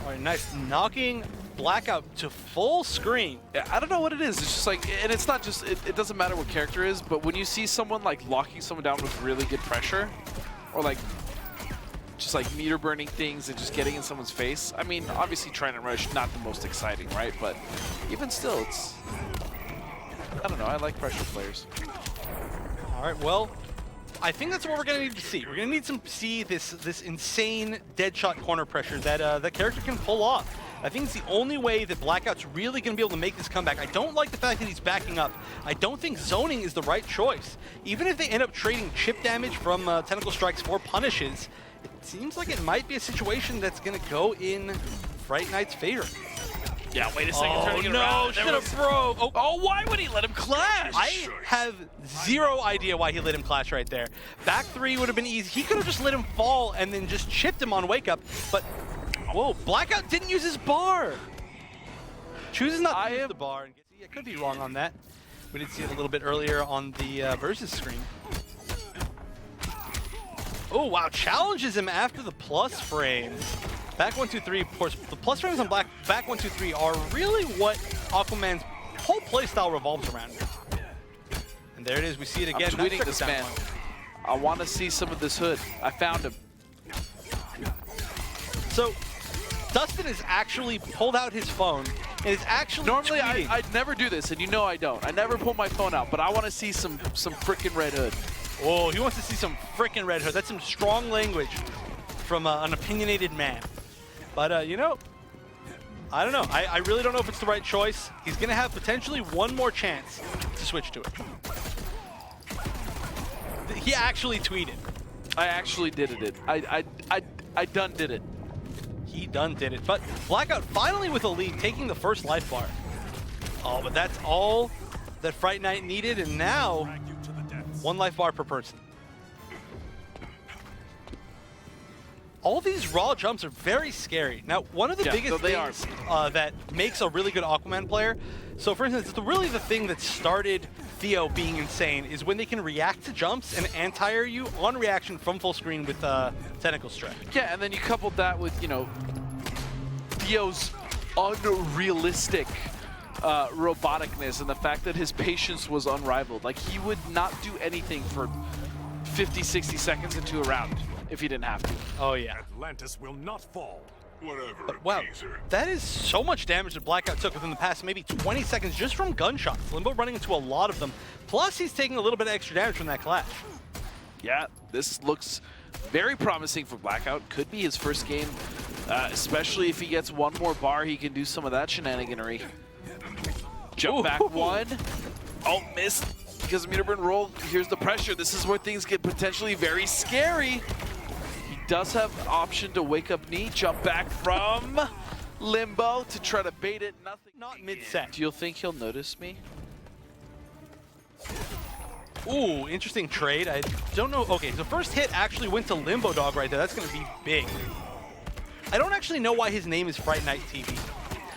All right, nice. Knocking Blackout to full screen. Yeah, I don't know what it is. It's just like, and it's not just, it doesn't matter what character is, but when you see someone like locking someone down with really good pressure, or like just like meter burning things and just getting in someone's face. I mean, obviously trying to rush, not the most exciting, right? But even still, it's, I don't know, I like pressure players. All right, well, I think that's what we're gonna need to see. We're gonna need to see this insane Deadshot corner pressure that that character can pull off. I think it's the only way that Blackout's really going to be able to make this comeback. I don't like the fact that he's backing up. I don't think zoning is the right choice. Even if they end up trading chip damage from Tentacle Strikes for punishes, it seems like it might be a situation that's going to go in Fright Knight's favor. Yeah, wait a second. Oh, no, should have broke. Oh, why would he let him clash? I have zero idea why he let him clash right there. Back three would have been easy. He could have just let him fall and then just chipped him on wake up, but whoa, Blackout didn't use his bar. Chooses not to use the bar. And I could be wrong on that. We did see it a little bit earlier on the versus screen. Oh, wow, challenges him after the plus frames. Back 1, 2, 3, of course, the plus frames on back 1, 2, 3 are really what Aquaman's whole playstyle revolves around. And there it is, we see it again. I'm tweeting this man. I want to see some of this hood. I found him. So, Dustin has actually pulled out his phone and is actually Normally, tweeting. I'd never do this, and you know I don't. I never pull my phone out, but I want to see some frickin' Red Hood. Oh, he wants to see some frickin' Red Hood. That's some strong language from an opinionated man. But, you know, I don't know. I really don't know if it's the right choice. He's going to have potentially one more chance to switch to it. He actually tweeted. I actually did it. I done did it. He done did it. But Blackout finally with a lead, taking the first life bar. Oh, but that's all that Fright Night needed, and now one life bar per person. All these raw jumps are very scary. Now, one of the biggest things that makes a really good Aquaman player, so for instance, really the thing that started Theo being insane is when they can react to jumps and anti-air you on reaction from full screen with technical strike. Yeah, and then you coupled that with, you know, Theo's unrealistic roboticness and the fact that his patience was unrivaled. Like, he would not do anything for 50, 60 seconds into a round if he didn't have to. Oh, yeah. Atlantis will not fall. Whatever. But wow, that is so much damage that Blackout took within the past maybe 20 seconds just from gunshots. Limbo running into a lot of them. Plus, he's taking a little bit of extra damage from that clash. Yeah, this looks very promising for Blackout. Could be his first game, especially if he gets one more bar, he can do some of that shenaniganery. Jump back one. Oh, missed because of meter burn roll. Here's the pressure. This is where things get potentially very scary. He does have an option to wake up knee, jump back from Limbo to try to bait it. Nothing. Not mid-set. Do you think he'll notice me? Ooh, interesting trade. I don't know. Okay, so first hit actually went to Limbo Dog right there. That's going to be big. I don't actually know why his name is FrightNightTV.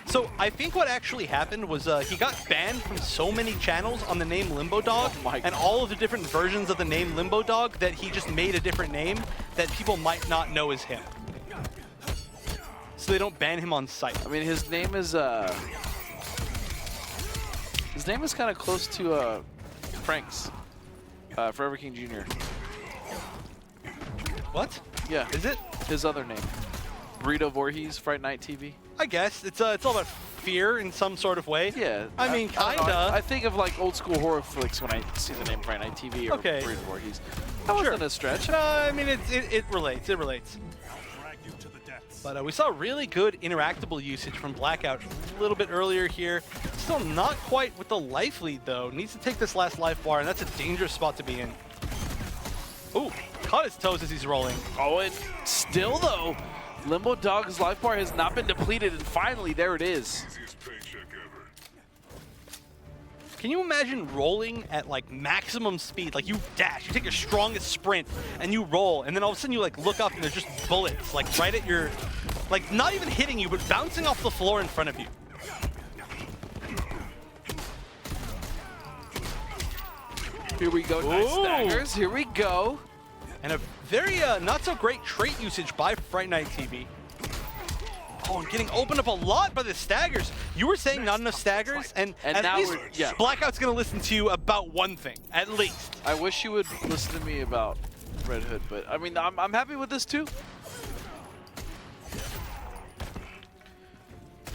So I think what actually happened was he got banned from so many channels on the name Limbo Dog and all of the different versions of the name Limbo Dog that he just made a different name that people might not know as him. So they don't ban him on site. I mean, his name is kind of close to Frank's, Forever King Jr. What? Yeah. Is it? His other name. Burrito Voorhees, FrightNightTV. I guess. It's all about fear in some sort of way. Yeah. I mean, kinda. I think of like old school horror flicks when I see the name FrightNightTV or Burrito Voorhees. That wasn't a stretch. I mean, it relates. It relates. But we saw really good interactable usage from Blackout a little bit earlier here. Still not quite with the life lead, though. Needs to take this last life bar, and that's a dangerous spot to be in. Ooh, caught his toes as he's rolling. Oh, and still, though, Limbo Dog's life bar has not been depleted, and finally, there it is. Can you imagine rolling at like maximum speed? Like you dash, you take your strongest sprint, and you roll, and then all of a sudden you like look up and there's just bullets like right at your, like not even hitting you, but bouncing off the floor in front of you. Here we go, nice staggers, here we go. And a very not so great trait usage by FrightNightTV. Oh, and getting opened up a lot by the staggers. You were saying not enough staggers, and at now least Blackout's gonna listen to you about one thing, at least. I wish you would listen to me about Red Hood, but I mean, I'm happy with this too.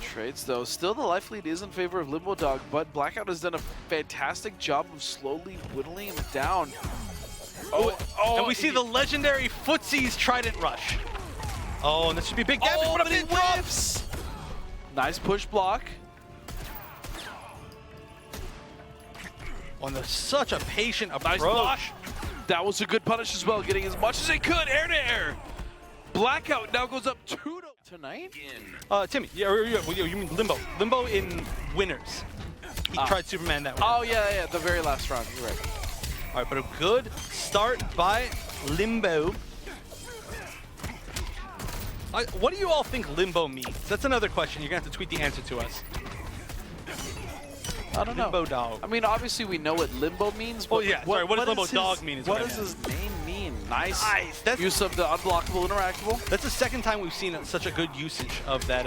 Trades though, still the life lead is in favor of Limbo Dog, but Blackout has done a fantastic job of slowly whittling him down. And we see the legendary Footsie's Trident Rush. Oh, and this should be big damage. But he whiffs. Nice push block. On such a patient approach. Nice block. That was a good punish as well, getting as much as he could, air to air. Blackout now goes up 2-0 tonight. Timmy, you mean Limbo? Limbo in Winners. He tried Superman that way. Oh yeah, the very last round. You're right. All right, but a good start by Limbo. What do you all think Limbo means? That's another question. You're going to have to tweet the answer to us. I don't know. Limbo Dog. I mean, obviously we know what Limbo means. But what does Limbo Dog mean? What does his name mean? Nice. That's use of the unblockable interactable. That's the second time we've seen such a good usage of that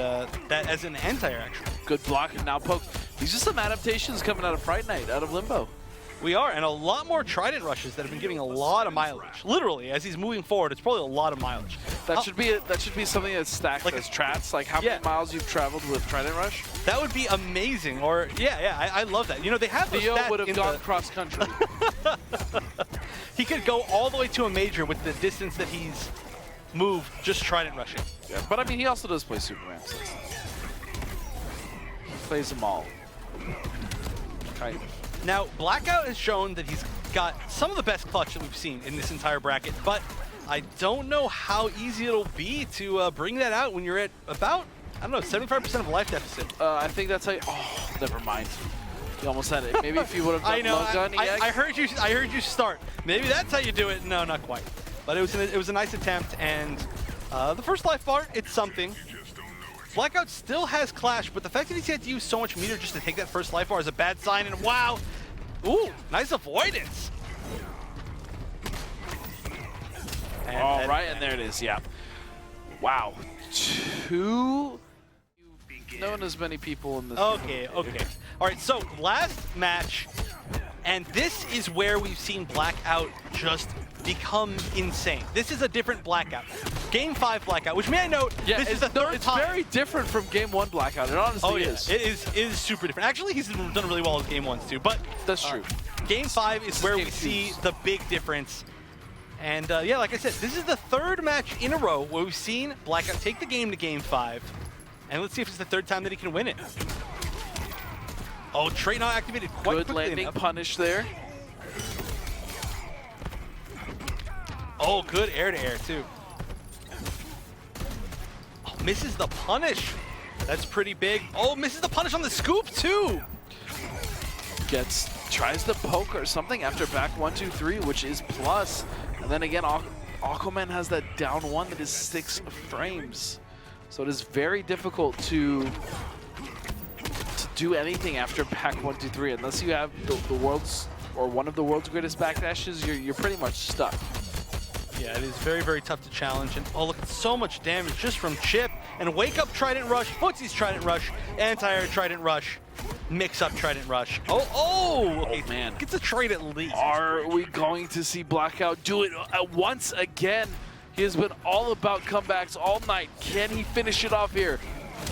that as an anti-air, actually. Good block and now poke. These are some adaptations coming out of Fright Night, out of Limbo. We are, and a lot more Trident rushes that have been giving a lot of mileage. Literally, as he's moving forward, it's probably a lot of mileage. That should be something that's stacked Like as trats. Like how many miles you've traveled with Trident Rush. That would be amazing. Or I love that. You know, they have those Theo stats would have in gone the- cross country. He could go all the way to a major with the distance that he's moved just Trident rushing. Yeah, but I mean, he also does play Superman. So he plays them all. Kind of. Now, Blackout has shown that he's got some of the best clutch that we've seen in this entire bracket, but I don't know how easy it'll be to bring that out when you're at about, I don't know, 75% of life deficit. I think that's how. Oh, never mind. You almost had it. Maybe if you would have done I know. low gun EX. I heard you. I heard you start. Maybe that's how you do it. No, not quite. But it was a nice attempt, and the first life bar, it's something. Blackout still has Clash, but the fact that he's had to use so much meter just to take that first life bar is a bad sign, and wow! Ooh, nice avoidance! All right, and there it is, yeah. Wow. Known as many people in this. Okay. All right, so last match, and this is where we've seen Blackout just become insane. This is a different Blackout. Game 5 Blackout, which may I note, this is the third time. It's very different from Game 1 Blackout. It honestly is. It is super different. Actually, he's done really well in Game 1s too, but that's true. Game 5 is where we see the big difference. And yeah, like I said, this is the third match in a row where we've seen Blackout take the game to Game 5. And let's see if it's the third time that he can win it. Oh, trait not activated quite Good quickly landing enough. punish there. Oh, good air-to-air too. Oh, misses the punish. That's pretty big. Oh, misses the punish on the scoop too. Tries to poke or something after back 1, 2, 3, which is plus. And then again, Aquaman has that down 1 that is 6 frames. So it is very difficult to do anything after back 1, 2, 3. Unless you have the world's, or one of the world's greatest backdashes, you're pretty much stuck. Yeah, it is very, very tough to challenge. And oh, look at so much damage just from Chip. And wake up Trident Rush, Footsie's Trident Rush, anti-air Trident Rush, mix up Trident Rush. Okay, man. Gets a trade at least. Are we going to see Blackout do it once again? He has been all about comebacks all night. Can he finish it off here?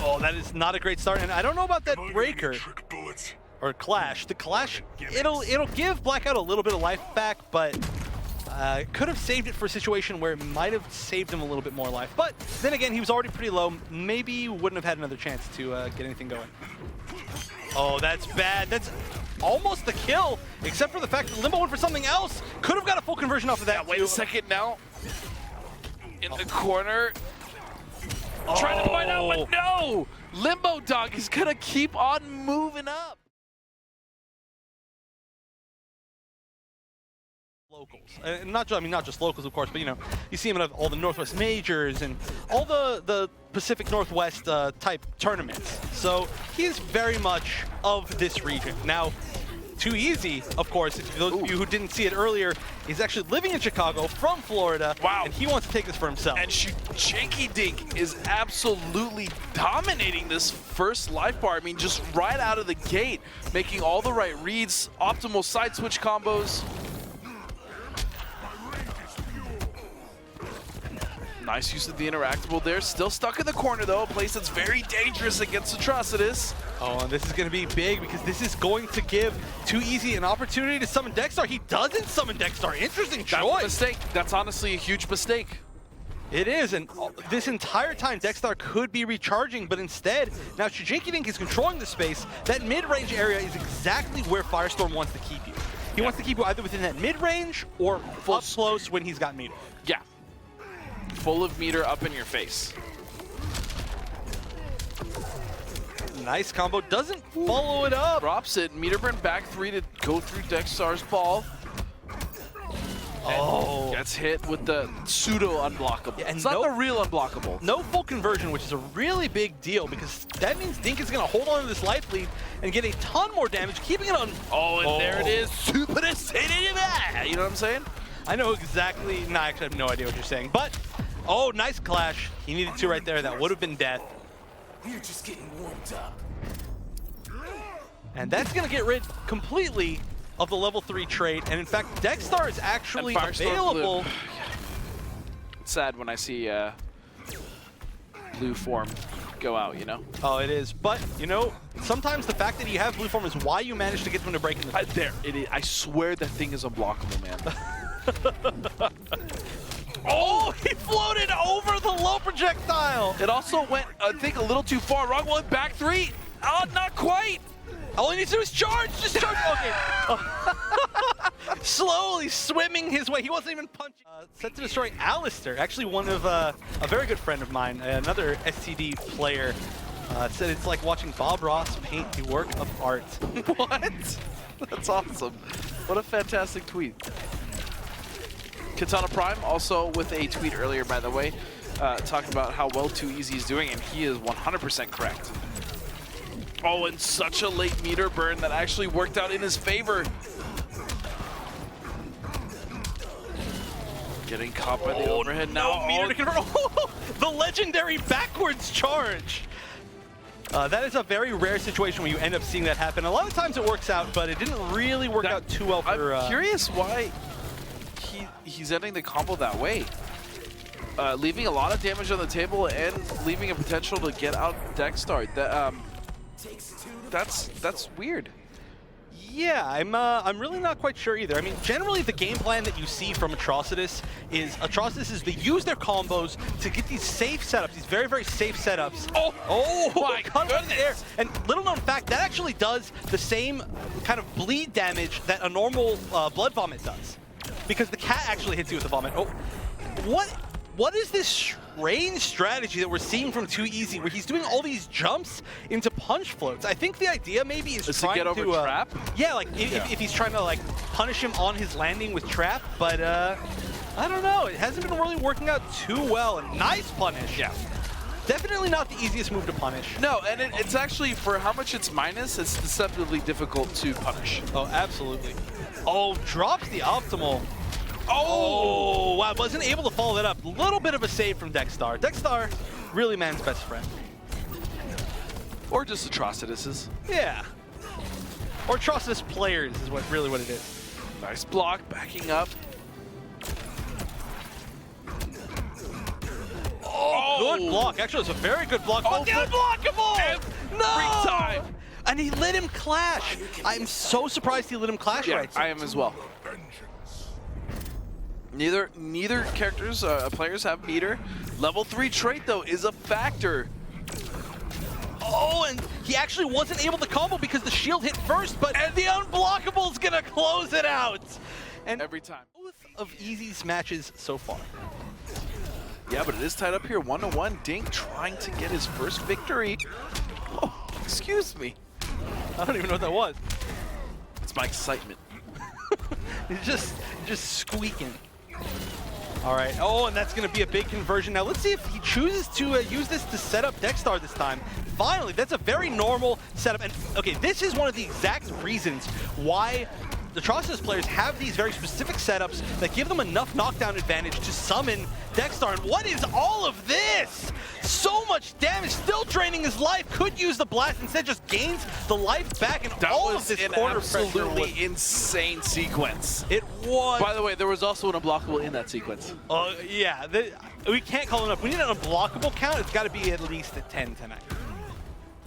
Oh, that is not a great start. And I don't know about that breaker or Clash. The Clash, it'll give Blackout a little bit of life back, but could have saved it for a situation where it might have saved him a little bit more life. But then again, he was already pretty low. Maybe wouldn't have had another chance to get anything going. Oh, that's bad. That's almost the kill, except for the fact that Limbo went for something else. Could have got a full conversion off of that. Wait a second now. In the corner. Trying to find out, but no! Limbo Dog is gonna keep on moving up. Locals, not just locals, of course, but you know, you see him at all the Northwest Majors and all the Pacific Northwest type tournaments. So he is very much of this region. Now, Too Easy, of course, for those of you who didn't see it earlier, he's actually living in Chicago from Florida. Wow. And he wants to take this for himself. And Shujinkydink is absolutely dominating this first life bar. I mean, just right out of the gate, making all the right reads, optimal side switch combos. Nice use of the interactable there. Still stuck in the corner, though. A place that's very dangerous against Atrocitus. Oh, and this is going to be big because this is going to give Too Easy an opportunity to summon Dexstar. He doesn't summon Dexstar. Interesting choice. That's a mistake. That's honestly a huge mistake. It is, and this entire time Dexstar could be recharging, but instead, now Shujinkydink is controlling the space. That mid-range area is exactly where Firestorm wants to keep you. He wants to keep you either within that mid-range or up close when he's got meter. Yeah. Full of meter up in your face. Nice combo, doesn't follow it up. Drops it, meter burn back 3 to go through Dexstar's ball. Oh. Gets hit with the pseudo unblockable. Yeah, and it's not the real unblockable. No full conversion, which is a really big deal because that means Dink is going to hold on to this life lead and get a ton more damage, keeping it on. Oh, and there it is. Super You know what I'm saying? I know exactly. No, I actually have no idea what you're saying. But, oh, nice clash. He needed 2 right there. That would have been death. We're just getting warmed up. And that's going to get rid completely of the level 3 trade, and in fact, Dexstar is actually Firestorm available. Blue. It's sad when I see blue form go out, you know? Oh, it is. But, you know, sometimes the fact that you have blue form is why you manage to get them to break in the There, it is. I swear that thing is unblockable, man. Oh, he floated over the low projectile. It also went, I think, a little too far. Wrong one, back 3. Oh, not quite. All he needs to do is charge. Just charge. Okay. Slowly swimming his way. He wasn't even punching. Set to destroy Alistair. Actually, one of a very good friend of mine, another STD player, said it's like watching Bob Ross paint a work of art. What? That's awesome. What a fantastic tweet. Katana Prime also with a tweet earlier, by the way, talking about how well Too Easy is doing, and he is 100% correct. Oh, and such a late meter burn that actually worked out in his favor. Getting caught by the overhead now. No meter to convert. Oh, the legendary backwards charge. That is a very rare situation when you end up seeing that happen. A lot of times it works out, but it didn't really work out too well for... I'm curious why he's ending the combo that way. Leaving a lot of damage on the table and leaving a potential to get out Dexstar. That's weird. Yeah, I'm really not quite sure either. I mean, generally the game plan that you see from Atrocitus is they use their combos to get these safe setups, these very, very safe setups. Oh my goodness! And little known fact, that actually does the same kind of bleed damage that a normal blood vomit does, because the cat actually hits you with the vomit. Oh, what is this strange strategy that we're seeing from Too Easy, where he's doing all these jumps into punch floats? I think the idea maybe is trying to get over trap. Yeah, like if he's trying to like punish him on his landing with trap, but I don't know. It hasn't been really working out too well. And nice punish. Yeah. Definitely not the easiest move to punish. No, and it's actually, for how much it's minus, it's deceptively difficult to punish. Oh, absolutely. Oh, drops the optimal. Oh, wow, wasn't able to follow that up. Little bit of a save from Dexstar. Dexstar, really man's best friend. Or just Atrocitus's. Yeah. Or Atrocitus players is really what it is. Nice block, backing up. Oh, good block. Actually, it's a very good block. Oh, the unblockable! No! Free time. And he let him clash. I'm so surprised he let him clash right. I am as well. Neither characters, players have meter. Level 3 trait, though, is a factor. Oh, and he actually wasn't able to combo because the shield hit first, but and the unblockable is going to close it out. And every time. Both of Easy's matches so far. Yeah, but it is tied up here, 1-1. Dink trying to get his first victory. Oh, excuse me. I don't even know what that was. It's my excitement. He's just squeaking. All right. Oh, and that's going to be a big conversion. Now, let's see if he chooses to use this to set up Dexstar this time. Finally, that's a very normal setup. And, okay, this is one of the exact reasons why the Atrocitus players have these very specific setups that give them enough knockdown advantage to summon Dexstar. And what is all of this? So much damage, still draining his life. Could use the blast, instead just gains the life back, and that all was of this an corner pressure absolutely insane sequence. It was. By the way, there was also an unblockable in that sequence. Yeah, we can't call it enough. We need an unblockable count. It's got to be at least a 10 tonight.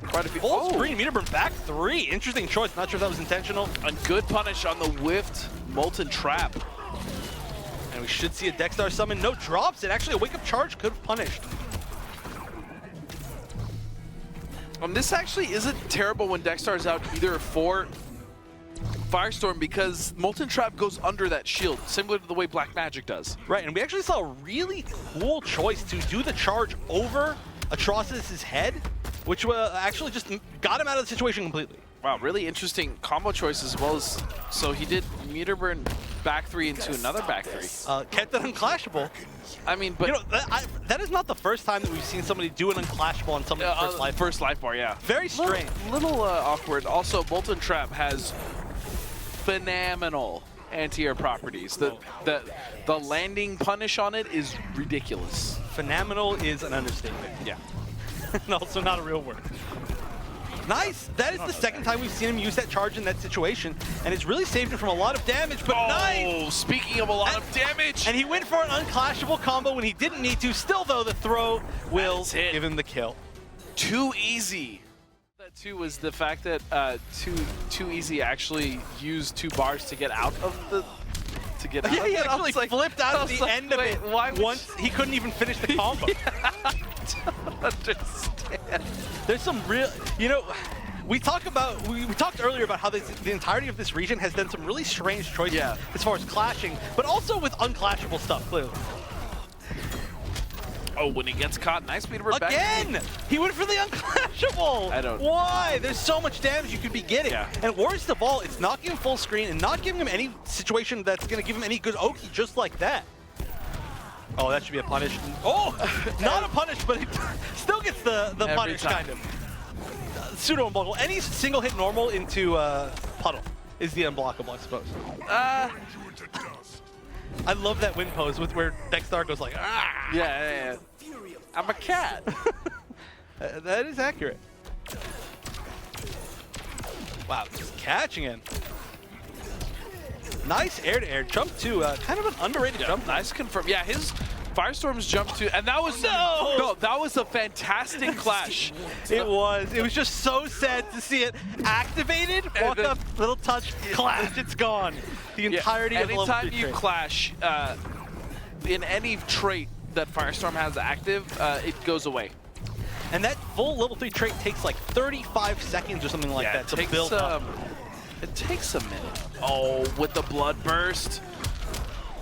Quite a few. Full screen meter burn back 3. Interesting choice. Not sure if that was intentional. A good punish on the whiffed Molten Trap. And we should see a Dexstar summon. No drops. And actually a wake up charge could have punished. This actually isn't terrible when Dexstar's out either for Firestorm, because Molten Trap goes under that shield, similar to the way Black Magic does. Right, and we actually saw a really cool choice to do the charge over Atrocitus' head, which actually just got him out of the situation completely. Wow, really interesting combo choice, as well as, so he did meter burn back 3 into another back 3. Kept it unclashable. I mean, but you know, that is not the first time that we've seen somebody do an unclashable on somebody's first life bar, yeah. Very strange. Little awkward. Also, Molten Trap has phenomenal anti-air properties. The landing punish on it is ridiculous. Phenomenal is an understatement. Yeah. And also not a real word. Nice! That is the second time we've seen him use that charge in that situation, and it's really saved him from a lot of damage, but nice! Speaking of a lot of damage! And he went for an unclashable combo when he didn't need to. Still, though, the throw will give him the kill. Too easy. That too was the fact that Too Easy actually used 2 bars to get out of the out. Yeah, he actually flipped out of the end of it why once he couldn't even finish the combo. I don't understand. There's some real, you know, we talked earlier about how the entirety of this region has done some really strange choices as far as clashing, but also with unclashable stuff, clearly. Oh, when he gets caught, nice beat back. Again! He went for the unclashable! I don't... Why? There's so much damage you could be getting. Yeah. And worst of all, it's not giving full screen and not giving him any situation that's going to give him any good Oki just like that. Oh, that should be a punish. Oh! Not a punish, but it still gets the punish, kind of. Pseudo unblockable. Any single hit normal into puddle is the unblockable, I suppose. I love that win pose with where Dexter goes like, ah! Yeah. I'm a cat. That is accurate. Wow, just catching it. Nice air-to-air jump too. Kind of an underrated jump. Nice confirm. Yeah, his Firestorm's jump too, and that was no, that was a fantastic clash. It was. It was just so sad to see it activated. Walk up, little touch, clash. It's gone. The entirety of the level 3 anytime you clash in any trait that Firestorm has active, it goes away. And that full level 3 trait takes like 35 seconds or something like that to build up. It takes a minute. Oh, with the blood burst.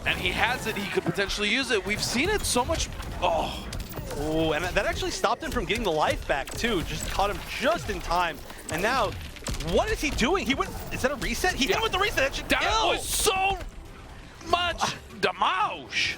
And he has it, he could potentially use it. We've seen it so much. Oh, and that actually stopped him from getting the life back too. Just caught him just in time. And now, what is he doing? He went, is that a reset? He hit with the reset, that should that was so much damage.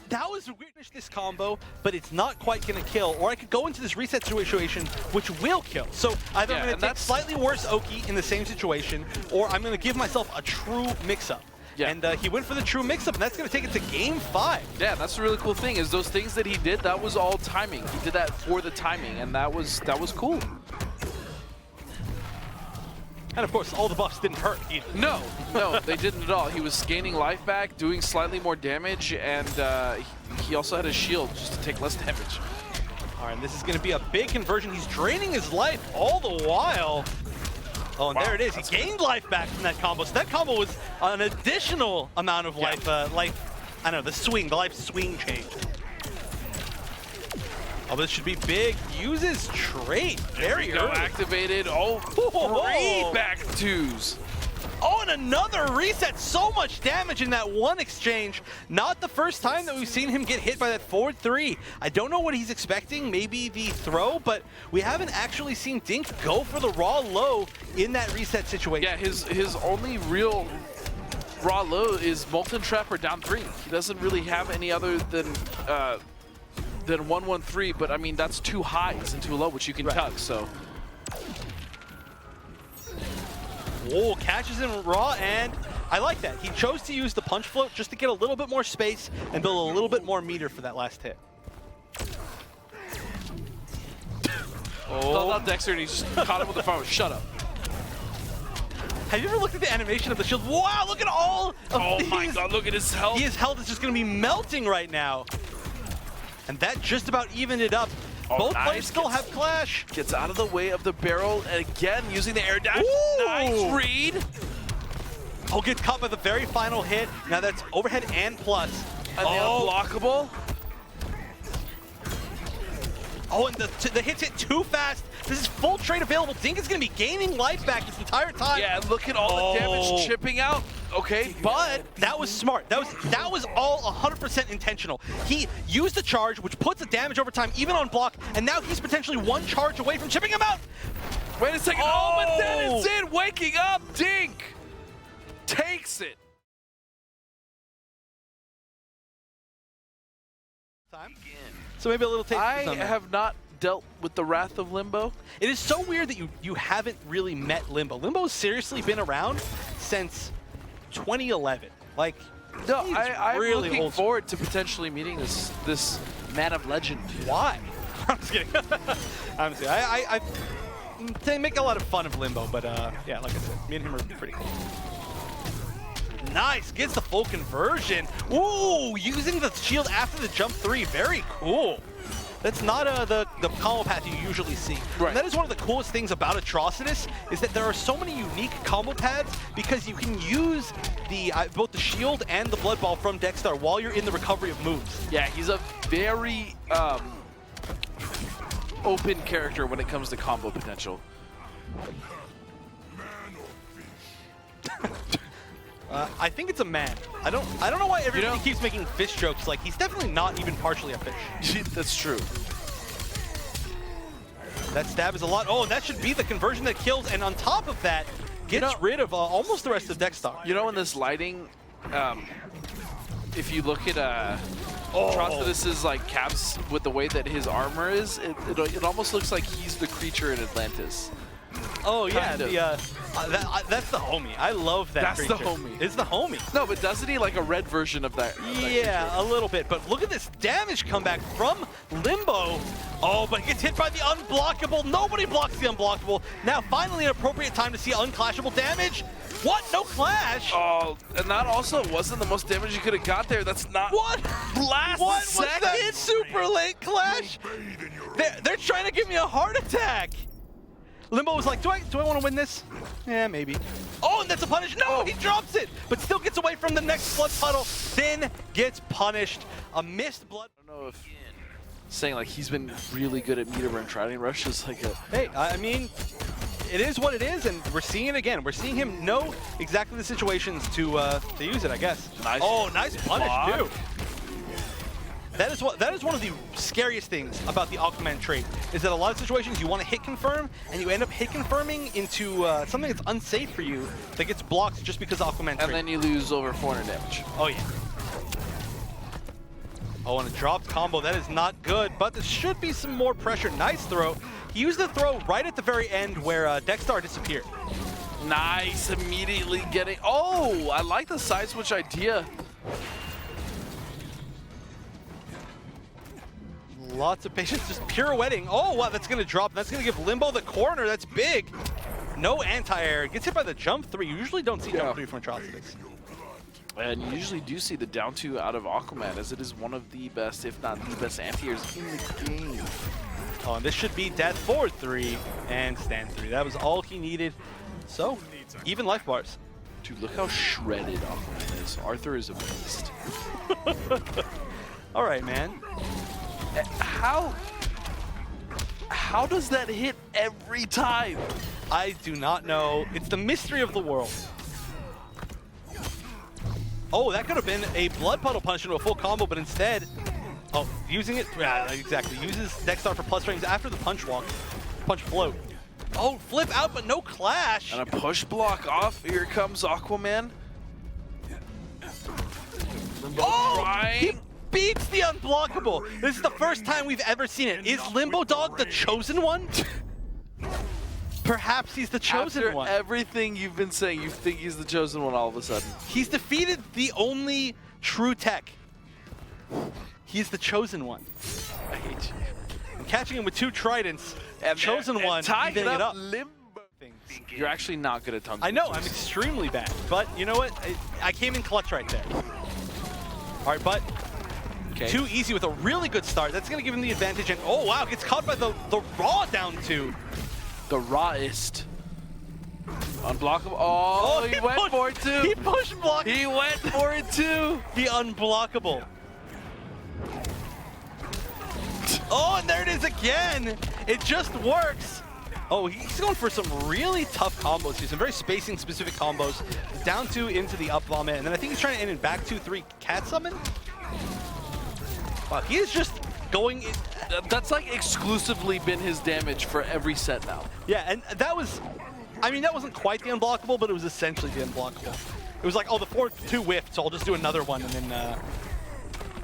That was weird this combo, but it's not quite gonna kill. Or I could go into this reset situation, which will kill. So either I'm gonna take slightly worse Oki in the same situation, or I'm gonna give myself a true mix-up. Yeah. And he went for the true mix-up, and that's going to take it to Game 5. Yeah, that's the really cool thing, is those things that he did, that was all timing. He did that for the timing, and that was cool. And of course, all the buffs didn't hurt either. No, they didn't at all. He was gaining life back, doing slightly more damage, and he also had a shield just to take less damage. All right, and this is going to be a big conversion. He's draining his life all the while. Oh, and there it is. He gained life back from that combo. So that combo was an additional amount of life, I don't know, the life swing change. Oh, this should be big. Uses trait very early. Activated. Oh, 3 back 2s. Oh, and another reset. So much damage in that one exchange. Not the first time that we've seen him get hit by that forward 3. I don't know what he's expecting, maybe the throw, but we haven't actually seen Dink go for the raw low in that reset situation. Yeah, his only real raw low is Molten Trap or down 3. He doesn't really have any other than 113, but I mean, that's 2 highs and 2 low, which you can tug, so. Whoa, catches him raw, and I like that. He chose to use the punch float just to get a little bit more space and build a little bit more meter for that last hit. Not Dexter, and he just caught him with the phone. Shut up. Have you ever looked at the animation of the shield? Wow, look at all of these. My God, look at his health. His health is just going to be melting right now. And that just about evened it up. Both players still have clash. Gets out of the way of the barrel, and again, using the air dash. Ooh. Nice read. Oh, gets caught by the very final hit. Now that's overhead and plus. And the unblockable. Oh, and the hits hit too fast. This is full trade available. Dink is going to be gaining life back this entire time. Yeah, look at all the damage chipping out. Okay, but that was smart. That was all 100% intentional. He used the charge, which puts the damage over time, even on block, and now he's potentially 1 charge away from chipping him out. Wait a second. Oh, but then it's in. Waking up, Dink takes it. So maybe a little taste. I have not dealt with the wrath of Limbo. It is so weird that you haven't really met Limbo. Limbo's seriously been around since 2011. Like, no, I'm really looking forward to potentially meeting this man of legend. Why? I'm just kidding. I'm just kidding. they make a lot of fun of Limbo, but yeah, like I said, me and him are pretty cool. Nice, gets the full conversion. Ooh, using the shield after the jump 3, very cool. That's not the combo path you usually see. Right. And that is one of the coolest things about Atrocitus, is that there are so many unique combo paths because you can use the both the shield and the blood ball from Dexter while you're in the recovery of moves. Yeah, he's a very open character when it comes to combo potential. I think it's a man. I don't know why everybody keeps making fish jokes. Like, he's definitely not even partially a fish. That's true. That stab is a lot. Oh, that should be the conversion that kills. And on top of that, gets rid of almost the rest of Dexter. You know, in this lighting, if you look at Atrocitus's like caps with the way that his armor is, it almost looks like he's the creature in Atlantis. Oh yeah, Kind of. that's the homie. I love that That's creature. the homie. It's the homie. No, but doesn't he like a red version of that? Yeah, a little bit. But look at this damage comeback from Limbo. Oh, but he gets hit by the unblockable. Nobody blocks the unblockable. Now, finally, an appropriate time to see unclashable damage. What? No clash? Oh, and that also wasn't the most damage you could have got there. That's not What? last What second. was that super late clash? They're trying to give me a heart attack. Limbo was like, do I want to win this? Yeah, maybe. Oh, and that's a punish. No, he drops it, but still gets away from the next blood puddle. Then gets punished. A missed blood. I don't know if saying like he's been really good at meter and Trident Rush is like a... Hey, I mean, it is what it is, and we're seeing it again. We're seeing him know exactly the situations to use it, I guess. Nice. Oh, nice punish, block. too. That is one of the scariest things about the Aquaman trait, is that a lot of situations you want to hit confirm, and you end up hit confirming into something that's unsafe for you that gets blocked just because of Aquaman trait. And then you lose over 400 damage. Oh, yeah. Oh, and a dropped combo. That is not good, but there should be some more pressure. Nice throw. He used the throw right at the very end where Dexter disappeared. Nice, immediately getting... Oh, I like the side switch idea. Lots of patience, just pirouetting. Oh, wow, that's going to drop. That's going to give Limbo the corner. That's big. No anti-air. Gets hit by the jump 3. You usually don't see jump 3 from Atrocitus. And you usually do see the down 2 out of Aquaman, as it is one of the best, if not the best anti-airs in the game. Oh, and this should be death forward 3 and stand 3. That was all he needed. So, even life bars. Dude, look how shredded Aquaman is. Arthur is a beast. All right, man. How does that hit every time? I do not know. It's the mystery of the world. Oh, that could have been a blood puddle punch into a full combo, but instead, oh, using it, yeah, exactly. Uses Dexter for plus frames after the punch walk, punch float. Oh, flip out, but no clash. And a push block off. Here comes Aquaman. Limbo He trying. beats the unblockable. This is the first time we've ever seen it. Is Limbo Dog the chosen one? Perhaps he's the chosen After one. everything you've been saying, you think he's the chosen one all of a sudden. He's defeated the only true tech. He's the chosen one. I hate you. I'm catching him with 2 tridents. And chosen one, tying evening it up. up. Limbo. You're actually not good at tongue. I know, I'm extremely bad. But you know what? I came in clutch right there. All right, but Okay. too easy with a really good start. That's going to give him the advantage. And oh, wow, gets caught by the raw down 2. The rawest. Unblockable. Oh, he went for it too. He push blocked. He went for it too. The unblockable. Oh, and there it is again. It just works. Oh, he's going for some really tough combos here, some very spacing-specific combos. Down 2 into the up vomit, and then I think he's trying to end in back 2-3 cat summon. Wow, he is just going in. That's like exclusively been his damage for every set now. Yeah, and that was, I mean, that wasn't quite the unblockable, but it was essentially the unblockable. It was like, oh, the 4-2 whiffed, so I'll just do another one, and then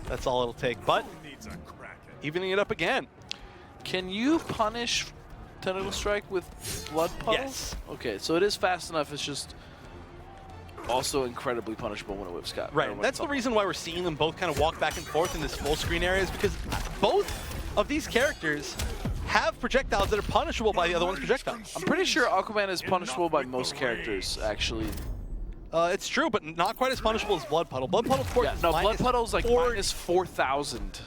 that's all it'll take. But evening it up again. Can you punish Tentacle Strike with Blood Puddles? Yes. Okay, so it is fast enough. It's just also incredibly punishable when it whips Scott. Right, that's the reason why we're seeing them both kind of walk back and forth in this full screen area, is because both of these characters have projectiles that are punishable by the other one's projectiles. I'm pretty sure Aquaman is punishable by most characters, actually. It's true, but not quite as punishable as Blood Puddle. Blood Puddle, of course, Yeah, no, Blood Puddle's like minus 4,000.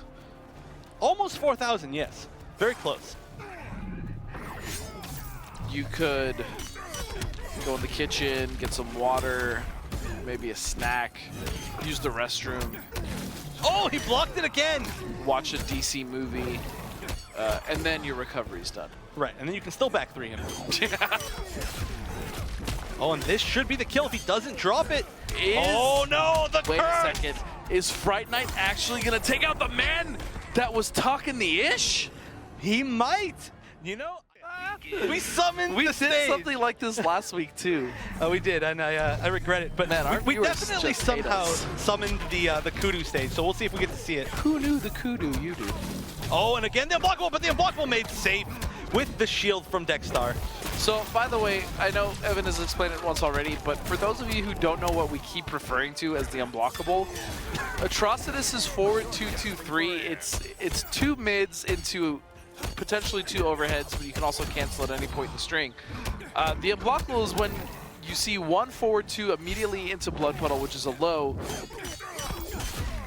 Almost 4,000, yes. Very close. You could go in the kitchen, get some water, maybe a snack, use the restroom, Oh, he blocked it again! watch a DC movie, and then your recovery's done. Right, and then you can still back 3 him. Oh, and this should be the kill if he doesn't drop it. Oh no, the Wait curse! a second. Is Fright Night actually going to take out the man that was talking the ish? He might. You know, we summoned We the did stage. something like this last week, too. Oh, we did, and I regret it. But Man, our we viewers definitely just hate somehow us. summoned the kudu stage, so we'll see if we get to see it. Who knew the kudu? You do. Oh, and again the Unblockable, but the Unblockable made safe with the shield from Dexstar. So, by the way, I know Evan has explained it once already, but for those of you who don't know what we keep referring to as the Unblockable, Atrocitus is forward 2-2-3. It's 2 mids into potentially 2 overheads, but you can also cancel at any point in the string. The Unblockable is when you see 1 forward 2 immediately into Blood Puddle, which is a low,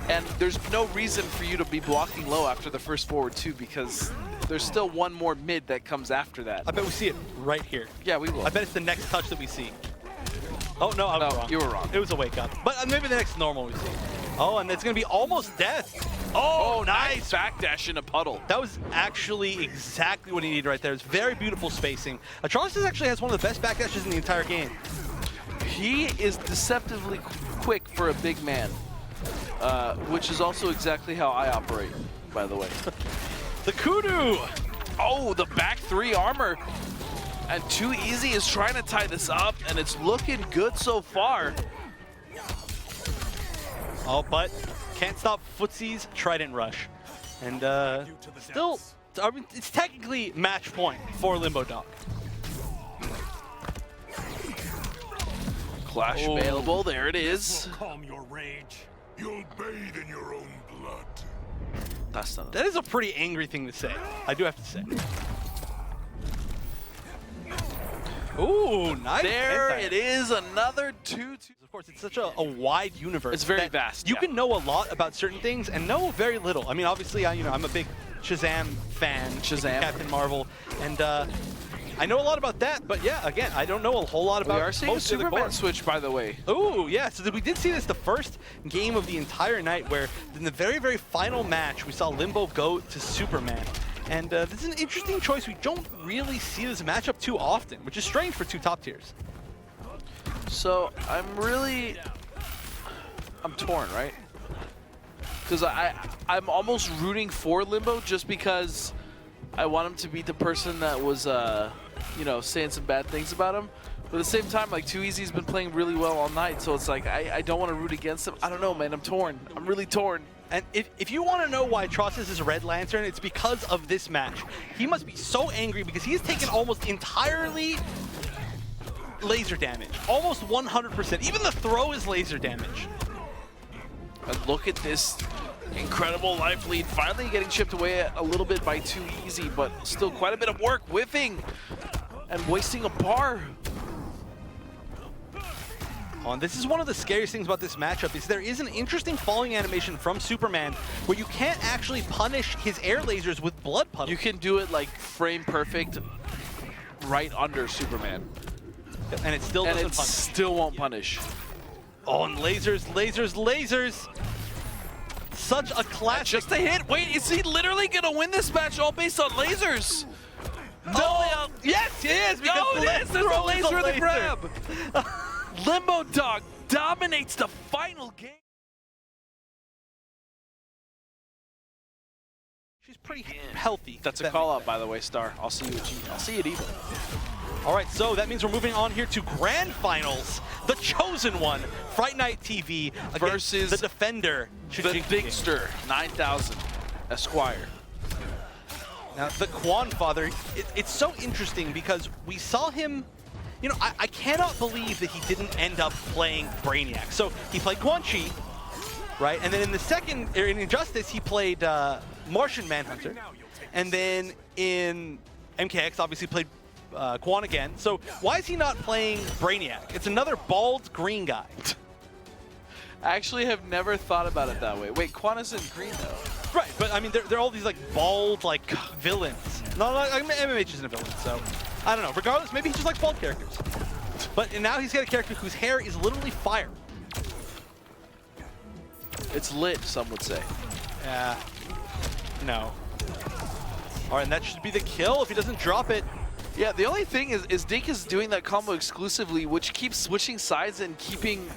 and there's no reason for you to be blocking low after the first forward 2 because there's still 1 more mid that comes after that. I bet we see it right here. Yeah, we will. I bet it's the next touch that we see. Oh, no, I was wrong. You were wrong. It was a wake up. But maybe the next normal we see. Oh, and it's going to be almost death. Oh, nice. Backdash in a puddle. That was actually exactly what he needed right there. It's very beautiful spacing. Atrocitus actually has one of the best backdashes in the entire game. He is deceptively quick for a big man, which is also exactly how I operate, by the way. The kudu. Oh, the back 3 armor. And Too Easy is trying to tie this up, and it's looking good so far. Oh, but can't stop Footsie's Trident Rush. And still, I mean, it's technically match point for Limbo Dog. Clash available, there it is. Calm your rage. You'll bathe in your own blood. That's not That is a pretty angry thing to say, I do have to say. Ooh, nice. There anti-air. it is, another 2-2. Of course, it's such a wide universe. It's very that vast, You yeah. can know a lot about certain things and know very little. I mean, obviously, I'm a big Shazam fan. Shazam. Captain Marvel. And I know a lot about that, but yeah, again, I don't know a whole lot about We are seeing a most of the Superman core. switch, by the way. Ooh, yeah, so we did see this the first game of the entire night where in the very, very final match, we saw Limbo go to Superman. And this is an interesting choice. We don't really see this matchup too often, which is strange for 2 top tiers. So I'm torn, right? Because I'm almost rooting for Limbo just because I want him to beat the person that was, you know, saying some bad things about him. But at the same time, like, Too Easy's been playing really well all night, so it's like I don't want to root against him. I don't know, man. I'm torn. I'm really torn. And if you want to know why Atrocitus is a Red Lantern, it's because of this match. He must be so angry because he's taken almost entirely laser damage. Almost 100%. Even the throw is laser damage. And look at this incredible life lead. Finally getting chipped away a little bit by Too Easy, but still quite a bit of work. Whiffing and wasting a bar. Oh, and this is one of the scariest things about this matchup is there is an interesting falling animation from Superman where you can't actually punish his air lasers with blood puddle. You can do it like frame perfect right under Superman. And it still And doesn't it punish. still won't punish. Oh, and lasers, lasers, lasers. Such a classic. Just a hit. Wait, is he literally going to win this match all based on lasers? Oh, yes, he is. Because No, it is. There's a throw is laser in the grab. Limbo Dog dominates the final game. She's pretty healthy. That's a call out, by the way, Star. I'll see you at I'll see you at Evo. All right, so that means we're moving on here to Grand Finals. The chosen one, FrightNightTV Versus the defender, The Shujinkydink. Bigster 9000 Esquire. Now, the Quan father, it's so interesting because we saw him, you know, I cannot believe that he didn't end up playing Brainiac. So he played Quan Chi, right? And then in the second, in Injustice, he played Martian Manhunter. And then in MKX, obviously played Quan again. So why is he not playing Brainiac? It's another bald green guy. I actually have never thought about it that way. Wait, Quan isn't green though. Right, but I mean, they're all these like bald like villains. No, like MMH isn't a villain, so I don't know. Regardless, maybe he just likes bald characters. But now he's got a character whose hair is literally fire. It's lit, some would say. No. All right, and that should be the kill if he doesn't drop it. Yeah, the only thing is Dink is doing that combo exclusively, which keeps switching sides and keeping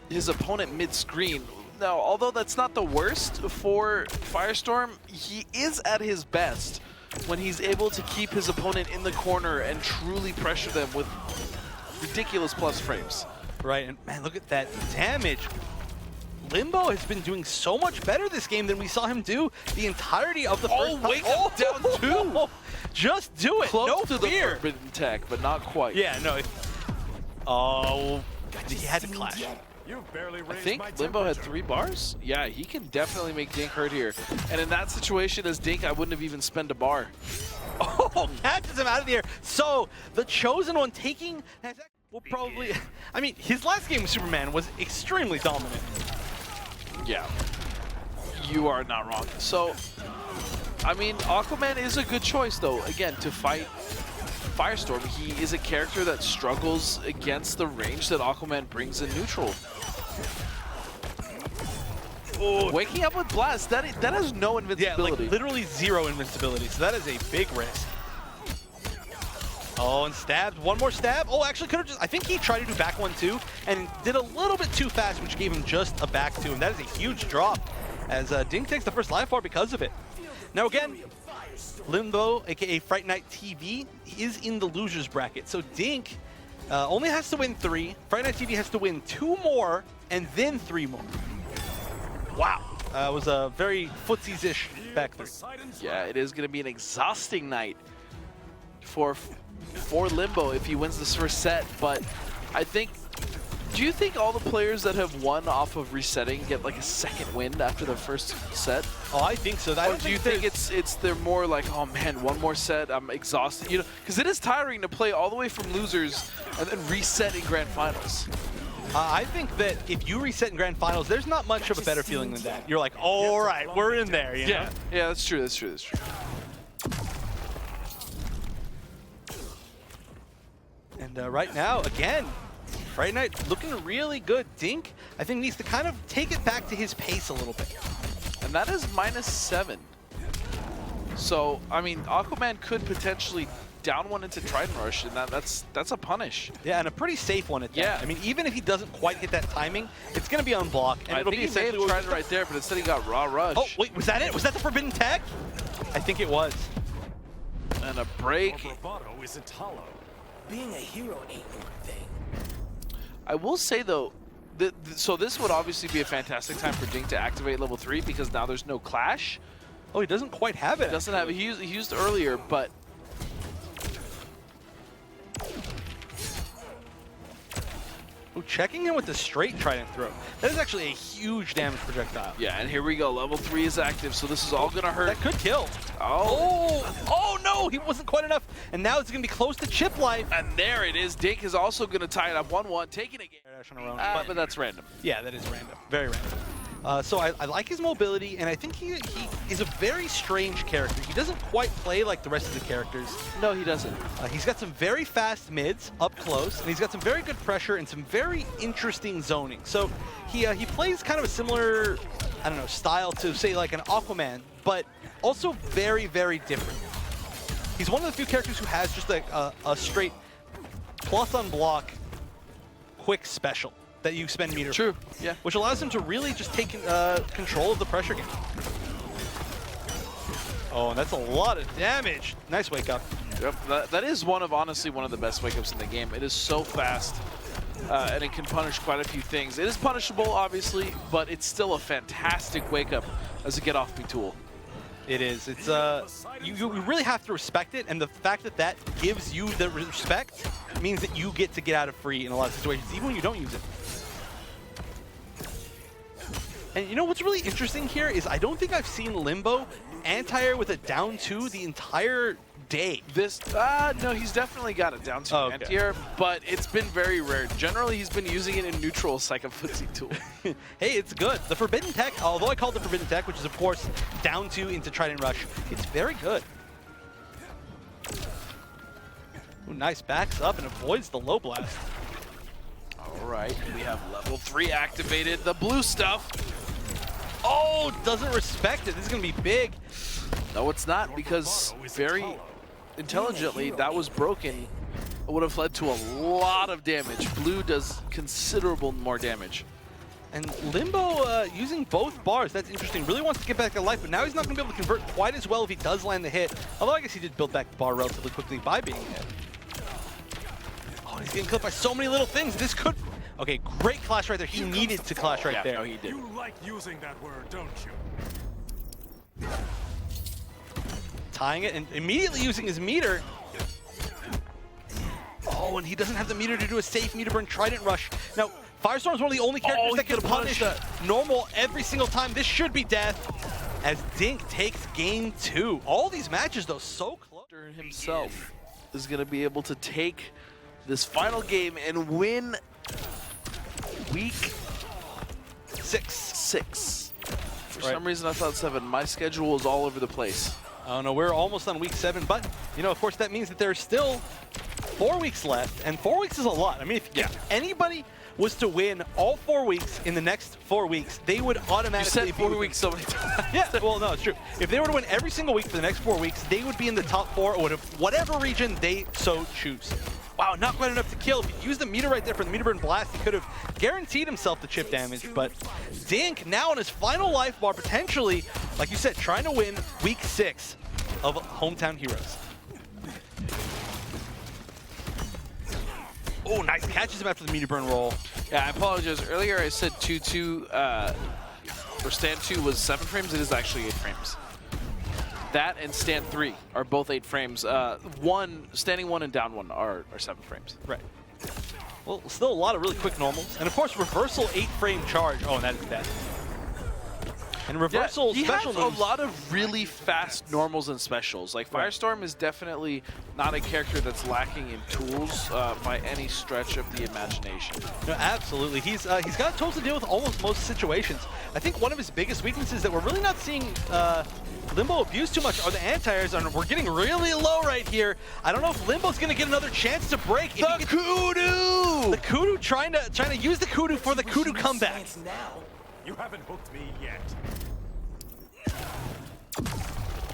his opponent mid-screen. Now, although that's not the worst for Firestorm, he is at his best when he's able to keep his opponent in the corner and truly pressure them with ridiculous plus frames. Right, and man, look at that damage. Limbo has been doing so much better this game than we saw him do the entirety of the first wait, down two. Just do it, Close no to fear. the forbidden tech, but not quite. Yeah, no. Oh, he had to clash. You've barely I raised think my Limbo had temperature. 3 bars. Yeah, he can definitely make Dink hurt here. And in that situation as Dink, I wouldn't have even spent a bar. Oh, catches him out of the air. So the Chosen One taking will probably. I mean, his last game with Superman was extremely dominant. Yeah, you are not wrong. So, I mean, Aquaman is a good choice, though, again, to fight Firestorm. He is a character that struggles against the range that Aquaman brings in neutral. Oh, waking up with Blast, that has no Yeah, invincibility. like literally 0 invincibility, so that is a big risk. Oh, and stabbed. One more stab. Oh, actually could have just, I think he tried to do back one too, and did a little bit too fast, which gave him just a back two, and that is a huge drop, as Dink takes the first life bar because of it. Now again, Limbo, aka FrightNightTV, is in the losers bracket, so Dink only has to win 3, FrightNightTV has to win 2 more, and then 3 more. Wow. It was a very footsies-ish back 3. Yeah, it is going to be an exhausting night for Limbo if he wins this first set, but I think, do you think all the players that have won off of resetting get like a second win after the first set? Oh, I think so. Or do you think it's they're more like, oh man, one more set, I'm exhausted, you know, because it is tiring to play all the way from losers and then reset in grand finals. I think that if you reset in grand finals, there's not much of a better feeling than that. You're like, all right, we're in there, you know? Yeah, that's true, that's true, that's true. And right now, again, Friday Night looking really good. Dink, I think, needs to kind of take it back to his pace a little bit. And that is -7. So, I mean, Aquaman could potentially down one into Trident Rush, and that's a punish. Yeah, and a pretty safe one at that. Yeah. I mean, even if he doesn't quite hit that timing, it's going to be unblocked. And I it'll think be he may have essentially tried it right there, but instead he got Raw Rush. Oh, wait, was that it? Was that the forbidden tech? I think it was. And a break. Your bravado isn't hollow. Being a hero ain't no thing. I will say, though, so this would obviously be a fantastic time for Dink to activate level 3 because now there's no clash. Oh, he doesn't quite have it. He doesn't have it. He used earlier, but Ooh, checking in with the straight trident throw. That is actually a huge damage projectile. yeah, and here we go. Level 3 is active, so this is all gonna hurt. That could kill. Oh no, he wasn't quite enough. And now it's going to be close to chip life. And there it is. Dink is also gonna tie it up 1-1, taking a game. But that's random. Yeah, that is random. Very random. So I like his mobility, and I think he is a very strange character. He doesn't quite play like the rest of the characters. No, he doesn't. He's got some very fast mids up close, and he's got some very good pressure and some very interesting zoning. So he plays kind of a similar, I don't know, style to, say, like an Aquaman, but also very, very different. He's one of the few characters who has just like a straight plus on block quick special that you spend meter. True, yeah. Which allows him to really just take control of the pressure game. Oh, and that's a lot of damage. Nice wake up. Yep, that is honestly one of the best wake-ups in the game. It is so fast, and it can punish quite a few things. It is punishable, obviously, but it's still a fantastic wake-up as a get-off-me tool. It is. It's you really have to respect it, and the fact that that gives you the respect means that you get to get out of free in a lot of situations, even when you don't use it. And you know what's really interesting here is I don't think I've seen Limbo anti-air with a down 2 the entire day. No, he's definitely got it down to Oh, okay. anti-air, but it's been very rare. Generally, he's been using it in neutral as like a footsie tool. Hey, it's good. The Forbidden Tech, although I call it the Forbidden Tech, which is of course down 2 into Trident Rush, it's very good. Ooh, nice, backs up and avoids the low blast. All right, we have level 3 activated. The blue stuff. Oh, doesn't respect it. This is gonna be big. No, it's not, because very intelligently that was broken. It would have led to a lot of damage. Blue does considerable more damage. And Limbo using both bars, that's interesting. Really wants to get back to life, but now he's not going to be able to convert quite as well if he does land the hit. Although I guess he did build back the bar relatively quickly by being hit. Oh, he's getting clipped by so many little things. This could... Okay, great clash right there. He needed to clash right there. No, he did. You like using that word, don't you? Tying it and immediately using his meter. Oh, and he doesn't have the meter to do a safe meter burn Trident Rush. Now, Firestorm's one of the only characters that can punish normal every single time. This should be death as Dink takes game 2. All these matches, though, so close. Himself is going to be able to take this final game and win week 6. For some reason, I thought 7. My schedule was all over the place. Oh, no, we're almost on week 7, but, you know, of course, that means that there's still 4 weeks left, and 4 weeks is a lot. I mean, if anybody was to win all 4 weeks in the next 4 weeks, they would automatically You said 4 weeks so many times. Yeah, well, no, it's true. If they were to win every single week for the next 4 weeks, they would be in the top 4 or whatever region they so choose. Wow, not quite enough to kill. If he used the meter right there for the meter burn blast, he could have guaranteed himself the chip damage, but Dink now on his final life bar, potentially, like you said, trying to win week 6 of Hometown Heroes. Oh, nice. Catches him after the meter burn roll. Yeah, I apologize. Earlier I said 2-2, or stand 2 was 7 frames. It is actually 8 frames. That and stand 3 are both 8 frames. Standing 1 and down 1 are 7 frames. Right. Well, still a lot of really quick normals. And of course, reversal 8-frame charge. Oh, and that is bad. And reversal he special has moves. a lot of really fast normals and specials. Like Firestorm is definitely not a character that's lacking in tools by any stretch of the imagination. No, absolutely. He's got tools to deal with almost most situations. I think one of his biggest weaknesses that we're really not seeing Limbo abuse too much are the anti-airs, and we're getting really low right here. I don't know if Limbo's gonna get another chance to break. The Kudu! The Kudu trying to use the Kudu for the Kudu comeback. Now. You haven't hooked me yet.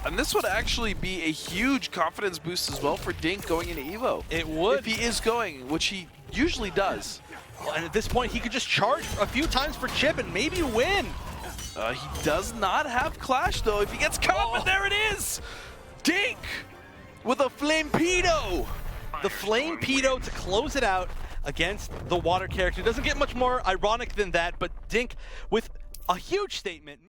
And this would actually be a huge confidence boost as well for Dink going into Evo. It would. If he is going, which he usually does. Well, and at this point, he could just charge a few times for chip and maybe win. He does not have Clash, though. If he gets caught, but there it is! Dink with a Flamepedo! The Flamepedo to close it out against the water character. Doesn't get much more ironic than that, but Dink with a huge statement.